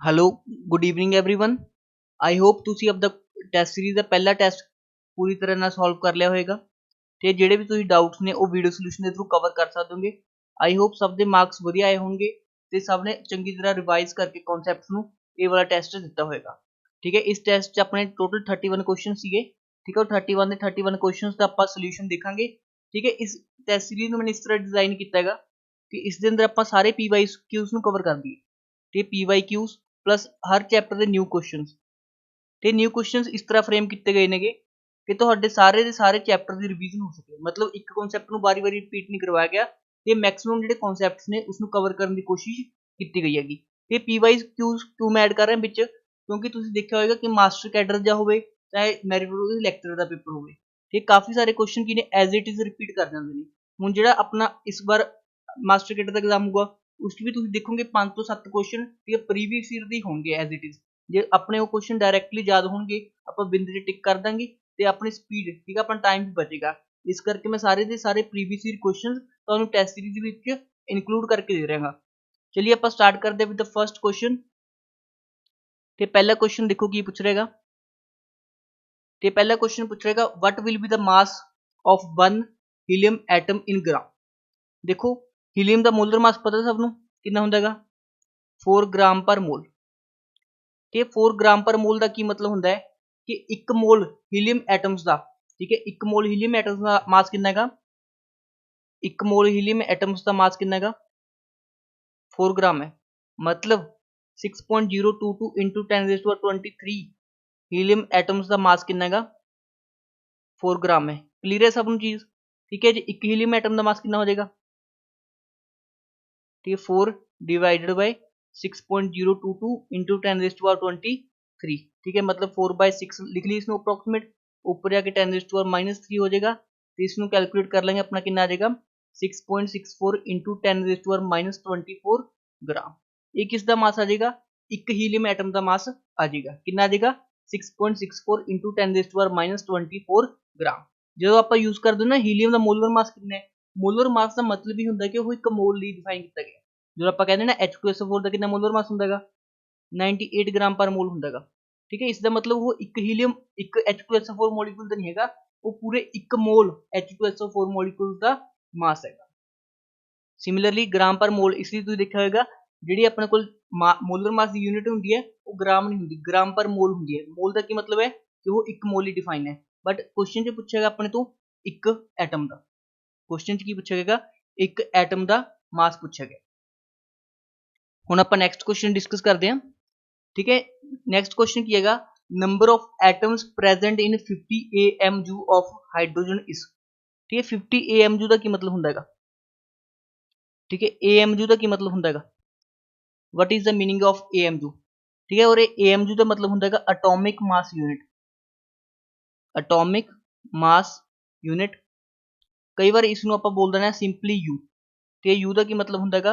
Hello good evening everyone. I hope ਤੁਸੀਂ ਆਪਦਾ test series ਦਾ ਪਹਿਲਾ ਟੈਸਟ ਪੂਰੀ ਤਰ੍ਹਾਂ ਨਾਲ ਸੋਲਵ ਕਰ ਲਿਆ ਹੋਵੇਗਾ ਤੇ ਜਿਹੜੇ ਵੀ ਤੁਸੀਂ ਡਾਊਟਸ ਨੇ ਉਹ ਵੀਡੀਓ ਸੋਲੂਸ਼ਨ ਦੇ ਥਰੂ ਕਵਰ ਕਰ ਸਕਦੇ ਹੋਗੇ। आई होप ਸਭ ਦੇ ਮਾਰਕਸ ਵਧੀਆ ਆਏ ਹੋਣਗੇ ਤੇ ਸਭ ਨੇ ਚੰਗੀ ਤਰ੍ਹਾਂ ਰਿਵਾਈਜ਼ ਕਰਕੇ ਕਨਸੈਪਟਸ ਨੂੰ ਇਹ ਵਾਲਾ ਟੈਸਟ ਦਿੱਤਾ ਹੋਵੇਗਾ। ਠੀਕ ਹੈ, ਇਸ ਟੈਸਟ 'ਚ ਆਪਣੇ ਟੋਟਲ 31 ਕੁਐਸਚਨ ਸੀਗੇ। ਠੀਕ ਹੈ, 31 ਦੇ 31 ਕੁਐਸਚਨਸ ਦਾ ਆਪਾਂ ਸੋਲੂਸ਼ਨ ਦੇਖਾਂਗੇ। ਠੀਕ ਹੈ, ਇਸ ਟੈਸਟ ਸੀਰੀਜ਼ ਨੂੰ ਮੈंने ਇਸ ਤਰ੍ਹਾਂ ਡਿਜ਼ਾਈਨ ਕੀਤਾ ਹੈਗਾ ਕਿ ਇਸ ਦੇ ਅੰਦਰ ਆਪਾਂ ਸਾਰੇ PYQs ਨੂੰ ਕਵਰ ਕਰ ਦਈਏ ਤੇ PYQs प्लस हर चैप्टर के न्यू क्वेश्चन ਤੇ ਨਿਊ ਕੁਐਸਚਨਸ ਇਸ ਤਰ੍ਹਾਂ ਫਰੇਮ ਕੀਤੇ ਗਏ ਨੇਗੇ ਕਿ ਤੁਹਾਡੇ ਸਾਰੇ ਦੇ ਸਾਰੇ ਚੈਪਟਰ ਦੀ ਰਿਵੀਜ਼ਨ ਹੋ ਸਕੇ। ਮਤਲਬ ਇੱਕ ਕਨਸੈਪਟ ਨੂੰ ਵਾਰੀ-ਵਾਰੀ ਰਿਪੀਟ ਨਹੀਂ ਕਰਵਾਇਆ ਗਿਆ ਤੇ ਮੈਕਸਿਮਮ ਜਿਹੜੇ ਕਨਸੈਪਟਸ ਨੇ ਉਸ ਨੂੰ ਕਵਰ ਕਰਨ ਦੀ ਕੋਸ਼ਿਸ਼ ਕੀਤੀ ਗਈ ਹੈਗੀ। ਤੇ PYQs ਕਿਉਂ ਮੈਂ ਐਡ ਕਰ ਰਿਹਾ ਵਿੱਚ, ਕਿਉਂਕਿ ਤੁਸੀਂ ਦੇਖਿਆ ਹੋਵੇਗਾ ਕਿ ਮਾਸਟਰ ਕੈਡਰ ਜਾਂ ਹੋਵੇ ਚਾਹੇ ਮੈਰਿਟ ਲੈਕਚਰ ਦਾ ਪੇਪਰ ਹੋਵੇ ਤੇ ਕਾਫੀ ਸਾਰੇ ਕੁਐਸਚਨ ਕੀ ਨੇ ਐਜ਼ ਇਟ ਇਜ਼ ਰਿਪੀਟ ਕਰ ਜਾਂਦੇ ਨੇ। ਹੁਣ ਜਿਹੜਾ ਆਪਣਾ ਇਸ ਵਾਰ ਮਾਸਟਰ ਕੈਡਰ ਦਾ ਐਗਜ਼ਾਮ ਹੋਊਗਾ ਉਸ 'ਚ ਵੀ ਤੁਸੀਂ ਦੇਖੋਗੇ 5 ਤੋਂ 7 ਕੁਐਸਚਨ ਠੀਕ ਹੈ ਪ੍ਰੀਵੀਅਸ ਈਅਰ ਦੇ ਹੋਣਗੇ ਐਜ਼ ਇਟ ਇਜ਼। ਜੇ ਆਪਣੇ ਉਹ ਕੁਐਸਚਨ ਡਾਇਰੈਕਟਲੀ ਯਾਦ ਹੋਣਗੇ ਆਪਾਂ ਬਿੰਦ 'ਚ ਟਿਕ ਕਰ ਦਾਂਗੇ ਤੇ ਆਪਣੀ ਸਪੀਡ ਠੀਕ ਹੈ ਆਪਣਾ ਟਾਈਮ ਵੀ ਬਚੇਗਾ। ਇਸ ਕਰਕੇ ਮੈਂ ਸਾਰੇ ਦੇ ਸਾਰੇ ਪ੍ਰੀਵੀਅਸ ਈਅਰ ਕੁਐਸਚਨ ਤੁਹਾਨੂੰ ਟੈਸਟ ਸੀਰੀਜ਼ ਵਿੱਚ ਇਨਕਲੂਡ ਕਰਕੇ ਦੇ ਰਿਹਾ ਹਾਂ। ਚਲਿਏ ਆਪਾਂ ਸਟਾਰਟ ਕਰਦੇ ਹਾਂ ਵਿਦ ਦ ਫਰਸਟ ਕੁਐਸਚਨ। ਤੇ ਪਹਿਲਾ ਕੁਐਸਚਨ ਦੇਖੋ ਕੀ ਪੁੱਛ ਰਹੇਗਾ। ਤੇ ਪਹਿਲਾ ਕੁਐਸਚਨ ਪੁੱਛ ਰਹੇਗਾ what will be the mass of one helium atom in gram. देखो हीलियम का मोलर मास पता सब ਨੂੰ ਕਿੰਨਾ ਹੁੰਦਾ ਹੈਗਾ 4 ग्राम पर मोल। ਤੇ 4 ग्राम पर मोल ਦਾ ਕੀ ਮਤਲਬ ਹੁੰਦਾ ਹੈ ਕਿ 1 मोल ਹੀਲੀਅਮ ਐਟਮਸ ਦਾ ਠੀਕ ਹੈ 1 मोल ਹੀਲੀਅਮ ਐਟਮਸ ਦਾ ਮਾਸ ਕਿੰਨਾ ਹੈਗਾ 1 मोल ਹੀਲੀਅਮ ਐਟਮਸ ਦਾ ਮਾਸ ਕਿੰਨਾ ਹੈਗਾ 4 ग्राम ਹੈ। मतलब 6.022 into 10⁻23 ਹੀਲੀਅਮ ਐਟਮਸ ਦਾ ਮਾਸ ਕਿੰਨਾ ਹੈਗਾ 4 ग्राम है। क्लियर है सब ਨੂੰ ਚੀਜ਼ ठीक है जी। एक हीलियम एटम का मास कितना हो जाएगा ठीक है 4 डिवाइडेड बाय 6.022 इंटू 10⁻23 ठीक है मतलब 4/6 लिख ली इसमें अप्रोक्सीमेट ऊपर जाके 10⁻³ हो जाएगा तो इसमें कैलकुलेट कर लेंगे अपना कितना आ जाएगा 6.64 इंटू 10⁻24 ग्राम। ये किसका मास आ जाएगा एक हीलियम एटम का मास आ जाएगा कितना आ जाएगा 6.64 इंटू 10⁻24 ग्राम। जो आप यूज कर दो ना हीलियम का मोलर मास कितना है मोलर मास का मतलब ही होंगे कि वो एक मोल ਲਈ डिफाइन किया गया। जो आप कहते हैं ना H2SO4 का कितना मोलर मास होंगे 98 ग्राम पर मोल होंगे ठीक है। इसका मतलब वो एक हीलियम एक H2SO4 मॉलिक्यूल का नहीं है वो पूरे एक मोल H2SO4 मॉलिक्यूल का मास है। सिमिलरली ग्राम पर मोल इसलिए तुम देखा होगा जी अपने को मोलर मास की यूनिट होंगी है वो ग्राम नहीं होंगी ग्राम पर मोल होंगी है। मोल का की मतलब है कि वो एक मोल ही डिफाइन है। बट क्वेश्चन च पूछेगा अपने तो एक एटम का क्वेश्चन च की पूछा गया एक एटम का मास पूछा गया। हुण आपां नैक्सट क्वेश्चन डिस्कस करते हैं ठीक है। नैक्सट क्वेश्चन की है number of atoms present in 50 AMU of hydrogen is ठीक है। 50 AMU का की मतलब होंगे ठीक है AMU का की मतलब होंगे what is the meaning of AMU ठीक है। और AMU का मतलब होंगे atomic mass unit atomic mass unit. कई बार इसनों आप बोल देना सिंपली यू तो यू का की मतलब होंगे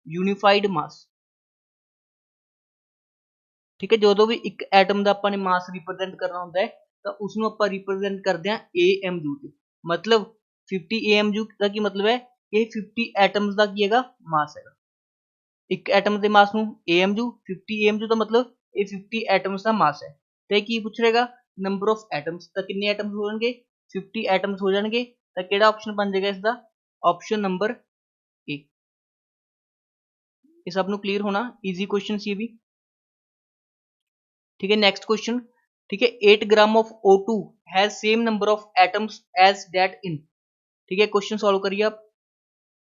यूनीफाइड मास ठीक है। जो भी एक एटम का अपने मास रिप्रजेंट करना होंगे तो उसनों आप रिप्रजेंट करते हैं AMU से। मतलब 50 AMU का की मतलब है कि 50 एटम्स का की है मास है एक एटम के मास में AMU 50 AMU का मतलब ये 50 एटम्स का मास है। तो की पूछ रहेगा नंबर ऑफ एटम्स तो कितने एटम्स हो जाएंगे 50 एटम्स हो जाएंगे तो केड़ा ऑप्शन बन जाएगा इसका ऑप्शन नंबर ए। ये सब ਨੂੰ क्लियर होना इजी क्वेश्चन सी भी ठीक है। नेक्स्ट क्वेश्चन ठीक है 8 gram of O2 has same number of atoms as that in ठीक है। क्वेश्चन सॉल्व करिए आप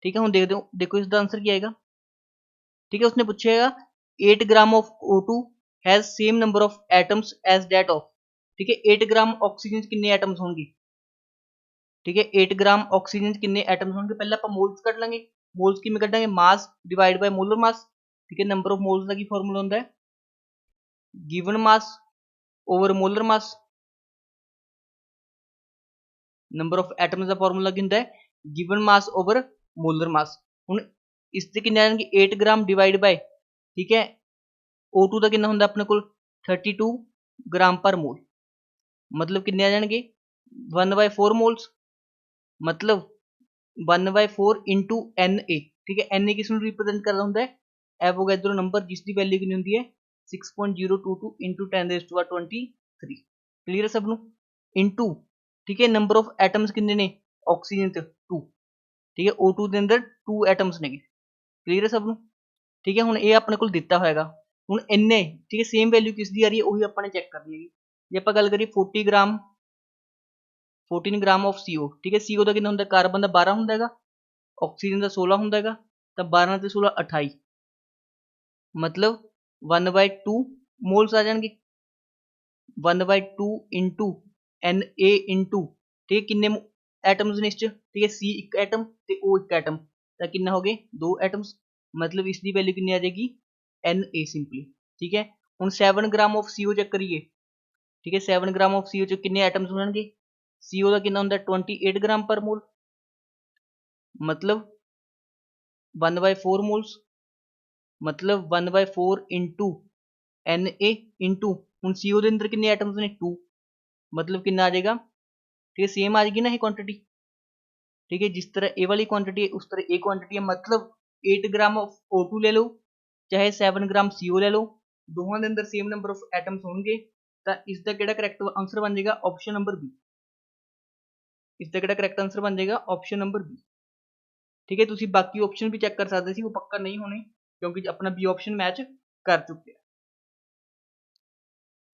ठीक है। हम देख दो देखो इसका आंसर क्या आएगा ठीक है। उसने पूछेगा 8 gram of O2 has same number of atoms as that of ठीक है 8 ग्राम ऑक्सीजन कितने एटम्स होंगे ठीक है 8 ग्राम ऑक्सीजन कितने एटम्स होंगे पहले आप मोल्स कट लेंगे मोल्स की में कटांगे mass divide by molar mass ठीक है। नंबर ऑफ मोल्स का की फॉर्मूला होता है given mass over molar mass number of atoms का फॉर्मूला की होता है given mass over molar mass. हुण इससे कितने आ जाएंगे 8 ग्राम डिवाइड बाय ठीक है O2 का कितना होंगे अपने को 32 ग्राम पर मोल मतलब कितने आ जाएंगे 1/4 मोल्स मतलब 1/4 इंटू Na ठीक है Na किस रिप्रेजेंट कर रहा होंगे एवोगैड्रो नंबर जिसकी वैल्यू कितनी होंगी है 6.022 इंटू 10⁻23। क्लीयर है सब नू। इंटू ठीक है नंबर ऑफ एटम्स कितने ने ऑक्सीजन च 2, ठीक है O2 ਦੇ ਅੰਦਰ 2 एटम्स ने। क्लीयर है सब नू। ठीक है ਹੁਣ ਇਹ ਆਪਣੇ ਕੋਲ ਦਿੱਤਾ ਹੋਏਗਾ। ਹੁਣ ਇੰਨੇ ਠੀਕ ਹੈ ਸੇਮ ਵੈਲਿਊ ਕਿਸ ਦੀ ਆ ਰਹੀ ਹੈ ਉਹੀ ਆਪਾਂ ਨੇ ਚੈੱਕ ਕਰਨੀ ਹੈਗੀ। ਜੇ ਆਪਾਂ ਗੱਲ ਕਰੀਏ 14 ਗ੍ਰਾਮ ਆਫ CO, ਠੀਕ ਹੈ CO ਦਾ ਕਿੰਨਾ ਹੁੰਦਾ ਕਾਰਬਨ ਦਾ 12 ਹੁੰਦਾ ਹੈਗਾ, ਆਕਸੀਜਨ ਦਾ 16 ਹੁੰਦਾ ਹੈਗਾ, ਤਾਂ 12 ਤੇ 16 28, मतलब 1/2 मोल्स आ जाएंगे। 1/2 इंटू Na इंटू ठीक है किन्ने एटम्स ने इस च, ठीक है C एक एटम ते O एक एटम, तो किन्ना हो गए 2 एटम्स, मतलब इसकी वैल्यू कितनी आ जाएगी Na सिंपली। ठीक है हुण 7 ग्राम ऑफ CO चेक करिए, ठीक है 7 ग्राम ऑफ CO च किन्ने एटम्स होणगे, CO का कितना हुंदा 28 ग्राम पर मोल, मतलब 1/4 मोल्स, मतलब 1/4 इंटू Na इंटू हुण CO के अंदर किन्ने एटम्स ने 2, मतलब कितना आ जाएगा, ठीक है सेम आ जाएगी ना ये क्वांटिटी। ठीक है जिस तरह ए वाली क्वांटिटी है उस तरह ए क्वांटिटी है, मतलब 8 ग्राम ऑफ O2 ले लो चाहे 7 ग्राम CO ले लो, दोनों के अंदर सेम नंबर ऑफ एटम्स होंगे, तो इसका किहड़ा करैक्ट आंसर बन जाएगा ऑप्शन नंबर बी। इसका किहड़ा करैक्ट आंसर बन जाएगा ऑप्शन नंबर बी। ठीक है तुसीं बाकी ऑप्शन भी चेक कर सकते सी, वो पक्का नहीं होने क्योंकि अपना बी ऑप्शन मैच कर चुके हैं।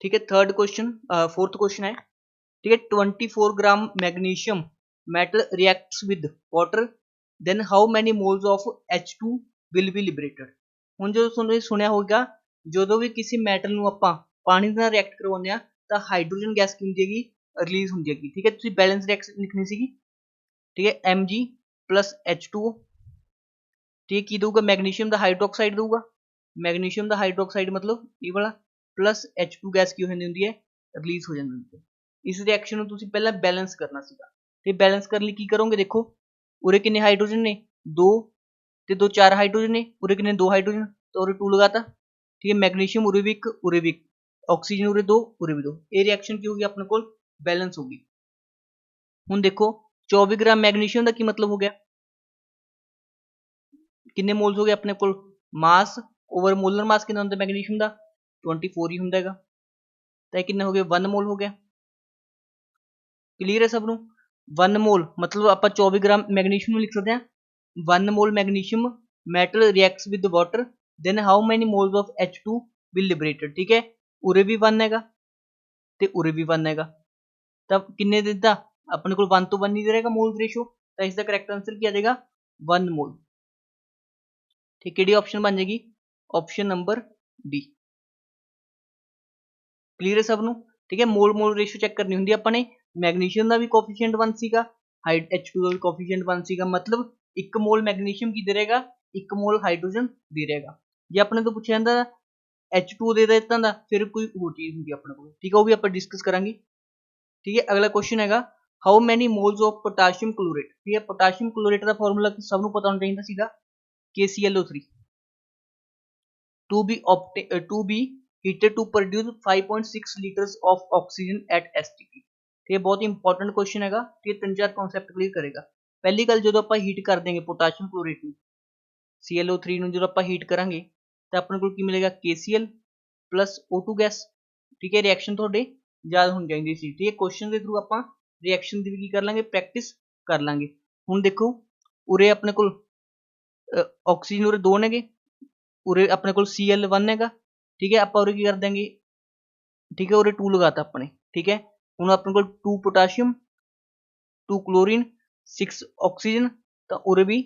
ठीक है थर्ड क्वेश्चन, फोर्थ क्वेश्चन है, ठीक है 24 gram magnesium metal reacts with water, then how many moles of H2 will be liberated. हुण जो तुसीं सुनिया होगा जो भी किसी मैटल नूं आपां पानी दे नाल रिएक्ट करवाउने आ तां हाइड्रोजन गैस की हुंदी हैगी रिलीज हुंदी हैगी। ठीक है तुसीं बैलेंस रिएक्शन लिखनी सीगी, ठीक है Mg प्लस H2O, ठीक है की दूगा मैग्नीशियम का हाइड्रोक्साइड दूगा, मैग्नीशियम का हाइड्रोक्साइड मतलब ये वाला प्लस H2 गैस की होंदी है रिलीज हो जाती है। इस रिएक्शन में तुसीं पहला बैलेंस करना सीगा, ते बैलेंस करने की करोगे देखो उरे किन्ने हाइड्रोजन ने 2 ते 2 4 हाइड्रोजन ने, उरे किन्ने 2 हाइड्रोजन तो उरे 2 लगाता। ठीक है मैग्नीशियम उरे भी एक उरे भी, ऑक्सीजन उरे 2 उरे भी 2, ये रिएक्शन की होगी अपने को बैलेंस होगी। हुण देखो 24 ग्राम मैग्नीशियम का की मतलब हो गया, किन्ने मोल्स हो गए अपने को मास ओवर मोलर मास कितना होंगे मैग्नीशियम का 24 ही होंगे, तो किन्ने हो गए 1 मोल हो गया। क्लीयर है सब नूं 1 मोल मतलब आप 24 ग्राम मैग्नीशियम लिख सकते हैं 1 mole magnesium metal reacts with water, then how many moles of H2 will liberated. ठीक है उरे भी 1 हैगा ते उरे भी 1 हैगा, तब किन्ने दिता अपने को 1 तो 1 ही रहेगा मोल्स रेशियो, तो इसका करेक्ट आंसर क्या आ जाएगा 1 मोल। ठीक है ऑप्शन बन जाएगी ऑप्शन नंबर डी। क्लीयर है सब नूं। ठीक है मोल मोल रेशियो चेक करनी होंगी अपने, मैग्नीशियम का भी कोफिशिएंट 1 सीगा, H2 का भी कोफिशिएंट 1 सीगा, मतलब 1 मोल मैग्नीशियम की दे रहेगा 1 मोल हाइड्रोजन दे रहेगा। जे अपने तो पूछा जाता H2 दे देता था फिर कोई होर चीज होंगी अपने को, ठीक है वो भी आप डिस्कस करांगे। ठीक है अगला क्वेश्चन हैगा how many moles of potassium chlorate. ठीक है पोटाशियम क्लोरेट का फॉर्मूला सबनों पता होना चाहिए सीगा KClO3 to be heated to produce 5.6 liters of oxygen at STP। ये बहुत ही इंपॉर्टेंट क्वेश्चन हैगा, ये 3-4 कॉन्सेप्ट क्लियर करेगा। पहली गल जो आप हीट कर देंगे पोटाशियम क्लोरेट में ClO3 जो आप हीट करांगे तो अपने को मिलेगा KCl प्लस O2 गैस। ठीक है रिएक्शन थोड़े याद होनी चाहिए सी। ठीक है क्वेश्चन के थ्रू आप रिएक्शन की भी कर लांगे प्रैक्टिस कर लांगे। हुण देखो उरे अपने को ऑक्सीजन उरे 2 ने उरे अपने को Cl1 हैगा, ठीक है आप उरे की कर देंगे, ठीक है उरे 2 लगाता अपने। ठीक है हुण अपने को 2 पोटाशियम 2 क्लोरीन 6 ऑक्सीजन, तो उरे भी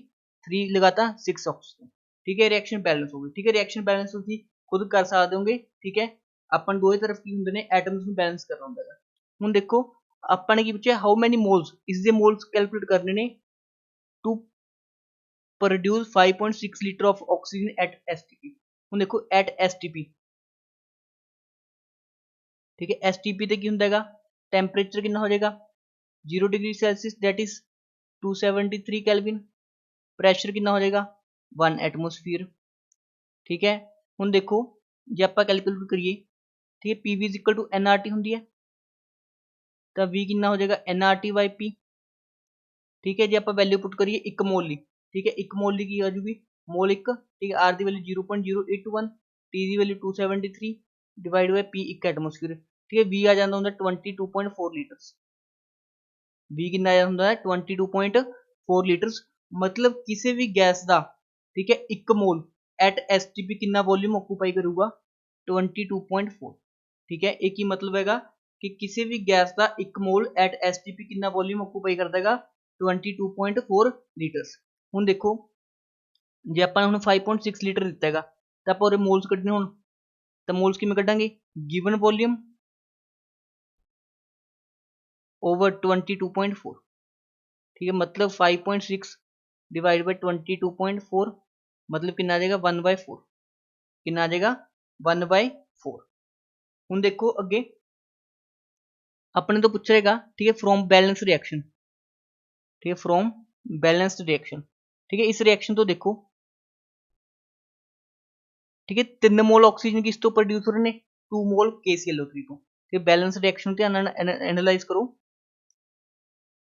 3 लगाता 6 ऑक्सीजन। ठीक है रिएक्शन बैलेंस हो गई। ठीक है रिएक्शन बैलेंस तुसीं खुद कर सकते होगे। ठीक है अपन दो तरफ की होंगे ने एटम्स में बैलेंस करना होंगे। हुण देखो अपने की पूछे हाउ मैनी मोल्स, इसके मोल्स कैलकुलेट करने ने to produce 5.6 litre of oxygen at STP। हुण देखो एट STP, ठीक है STP ते की हुंदा हैगा टैंपरेचर कितना हो जाएगा 0 degree Celsius that is 273 kelvin, pressure कितना हो जाएगा 1 एटमोसफीयर। ठीक है हुण देखो जे आप कैलकुलेट करिए, ठीक है PV is equal to NRT होंदी है, तो V कितना हो जाएगा NRT/P। ठीक है जे आप वैल्यू पुट करिए 1 मोल ली, ठीक है 1 मोल ली की आ जाएगी मोल 1, ठीक है R की वैल्यू 0.081, टी की value 273 divide by P 1 atmosphere, ठीक है। वी आ जाता ਹੁੰਦਾ 22.4 ਲੀਟਰਸ। वी कितना आ ਜਾਂਦਾ ਹੁੰਦਾ 22.4 ਲੀਟਰਸ। मतलब किसी भी गैस का, ठीक है, 1 मोल एट एसटीपी कितना वॉल्यूम ऑक्यूपाई करूगा 22.4, ठीक है। एक ही मतलब हैगा कि किसी भी गैस का 1 मोल एट एसटीपी कितना वॉल्यूम ऑक्यूपाई करता है 22.4 ਲੀਟਰਸ। ਹੁਣ देखो जे ਆਪਾਂ ਹੁਣ 5.6 ਲੀਟਰ ਦਿੱਤਾ ਹੈਗਾ ਤਾਂ ਆਪਾਂ ਉਹਦੇ ਮੋਲਸ ਕੱਢਣੇ ਹੁਣ, ਤਾਂ ਮੋਲਸ ਕਿਵੇਂ ਕੱਢਾਂਗੇ, ਗਿਵਨ ਵੋਲਿਊਮ ओवर 22.4, ठीक है। मतलब 5.6 डिवाइड बाई 22.4 मतलब कितना आ जाएगा 1/4, कितना आ जाएगा 1/4। हूँ देखो अगे अपने तो पूछ रहेगा, ठीक है, फ्रॉम बैलेंस रिएक्शन, ठीक है, फ्रॉम बैलेंस्ड रिएक्शन, ठीक है। इस रिएक्शन तो देखो, ठीक है, 3 मोल ऑक्सीजन किस तो प्रोड्यूस हो रहे ने 2 मोल KClO3 तो, ठीक है। बैलेंस रिएक्शन ध्यान एनालाइज करो,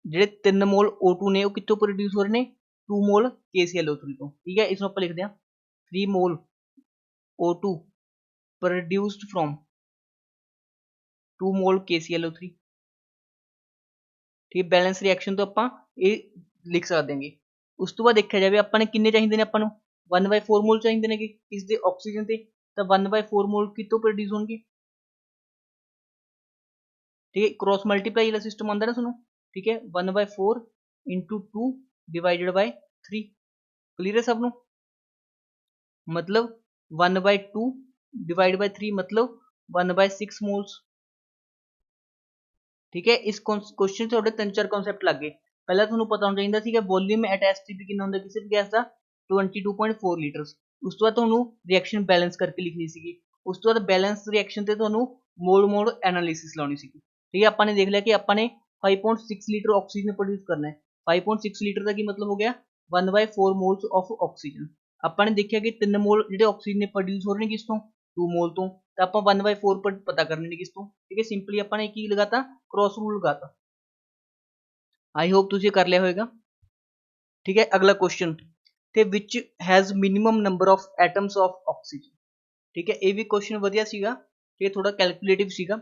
ਜਿਹੜੇ 3 ਮੋਲ O2 ਨੇ ਉਹ ਕਿੱਥੋਂ ਪ੍ਰੋਡਿਊਸ ਹੋ ਰਹੇ ਨੇ 2 ਮੋਲ KClO3 ਤੋਂ, ਠੀਕ ਹੈ। ਇਸ ਨੂੰ ਆਪਾਂ ਲਿਖਦੇ ਹਾਂ 3 mall O2 produced from 2 mall KClO3, ਠੀਕ ਹੈ। ਬੈਲੈਂਸ ਰਿਐਕਸ਼ਨ ਤੋਂ ਆਪਾਂ ਇਹ ਲਿਖ ਸਕਦੇ ਹਾਂਗੇ। ਉਸ ਤੋਂ ਬਾਅਦ ਦੇਖਿਆ ਜਾਵੇ ਆਪਾਂ ਨੇ ਕਿੰਨੇ ਚਾਹੀਦੇ ਨੇ, ਆਪਾਂ ਨੂੰ 1/4 ਮੋਲ ਚਾਹੀਦੇ ਨੇਗੇ ਇਸ ਦੇ ਆਕਸੀਜਨ ਤੇ, ਤਾਂ 1/4 ਮੋਲ ਕਿੱਥੋਂ ਪ੍ਰੋਡਿਊਸ ਹੋਣਗੇ, ठीक है। क्रॉस मल्टीप्लाई वाला सिस्टम आता है ना सुनो, ठीक है। 1/4 इंटू 2 डिवाइडेड बाय 3, क्लियर है सबनों। मतलब 1/2 डिवाइड बाय 3 मतलब 1/6 मोल्स, ठीक है। इस क्वेश्चन से थोड़े 3-4 कॉन्सेप्ट लग गए। पहला ਤੁਹਾਨੂੰ ਪਤਾ ਹੋਣਾ ਚਾਹੀਦਾ ਸੀਗਾ ਵੋਲਿਊਮ ਐਟ ਐਸਟੀਪੀ ਕਿੰਨਾ ਹੁੰਦਾ ਕਿਸੇ ਵੀ ਗੈਸ ਦਾ 22.4 ਲੀਟਰਸ। ਉਸ ਤੋਂ ਬਾਅਦ ਤੁਹਾਨੂੰ ਰਿਐਕਸ਼ਨ ਬੈਲੈਂਸ ਕਰਕੇ ਲਿਖਣੀ ਸੀਗੀ। ਉਸ ਤੋਂ ਬਾਅਦ ਬੈਲੈਂਸ ਰਿਐਕਸ਼ਨ ਤੇ ਤੁਹਾਨੂੰ ਮੋਲ ਐਨਾਲਿਸਿਸ ਲਾਉਣੀ ਸੀਗੀ, ठीक है। ਆਪਾਂ ਨੇ ਦੇਖ ਲਿਆ ਕਿ ਆਪਾਂ ਨੇ 5.6 ਲੀਟਰ ਆਕਸੀਜਨ ਪ੍ਰੋਡਿਊਸ ਕਰਨਾ ਹੈ। 5.6 ਲੀਟਰ ਦਾ ਕੀ ਮਤਲਬ ਹੋ ਗਿਆ 1/4 ਮੋਲਸ ਆਫ ਆਕਸੀਜਨ। ਆਪਾਂ ਨੇ ਦੇਖਿਆ ਕਿ 3 ਮੋਲ ਜਿਹੜੇ ਆਕਸੀਜਨ ਨੇ ਪ੍ਰੋਡਿਊਸ ਹੋ ਰਹੇ ਨੇ ਕਿਸ ਤੋਂ 2 ਮੋਲ ਤੋਂ, ਤਾਂ ਆਪਾਂ 1/4 ਪਤਾ ਕਰਨੇ ਨੇ ਕਿਸ ਤੋਂ, ਠੀਕ ਹੈ। ਸਿੰਪਲੀ ਆਪਾਂ ਨੇ ਕੀ ਲਗਾਤਾ क्रॉस रूल लगाता। आई होप तुझे कर लिया होगा, ठीक है। अगला क्वेश्चन ते which has minimum number of atoms of oxygen, ठीक है। ये भी क्वेश्चन वधिया सीगा, ठीक है, थोड़ा कैलकुलेटिव सीगा।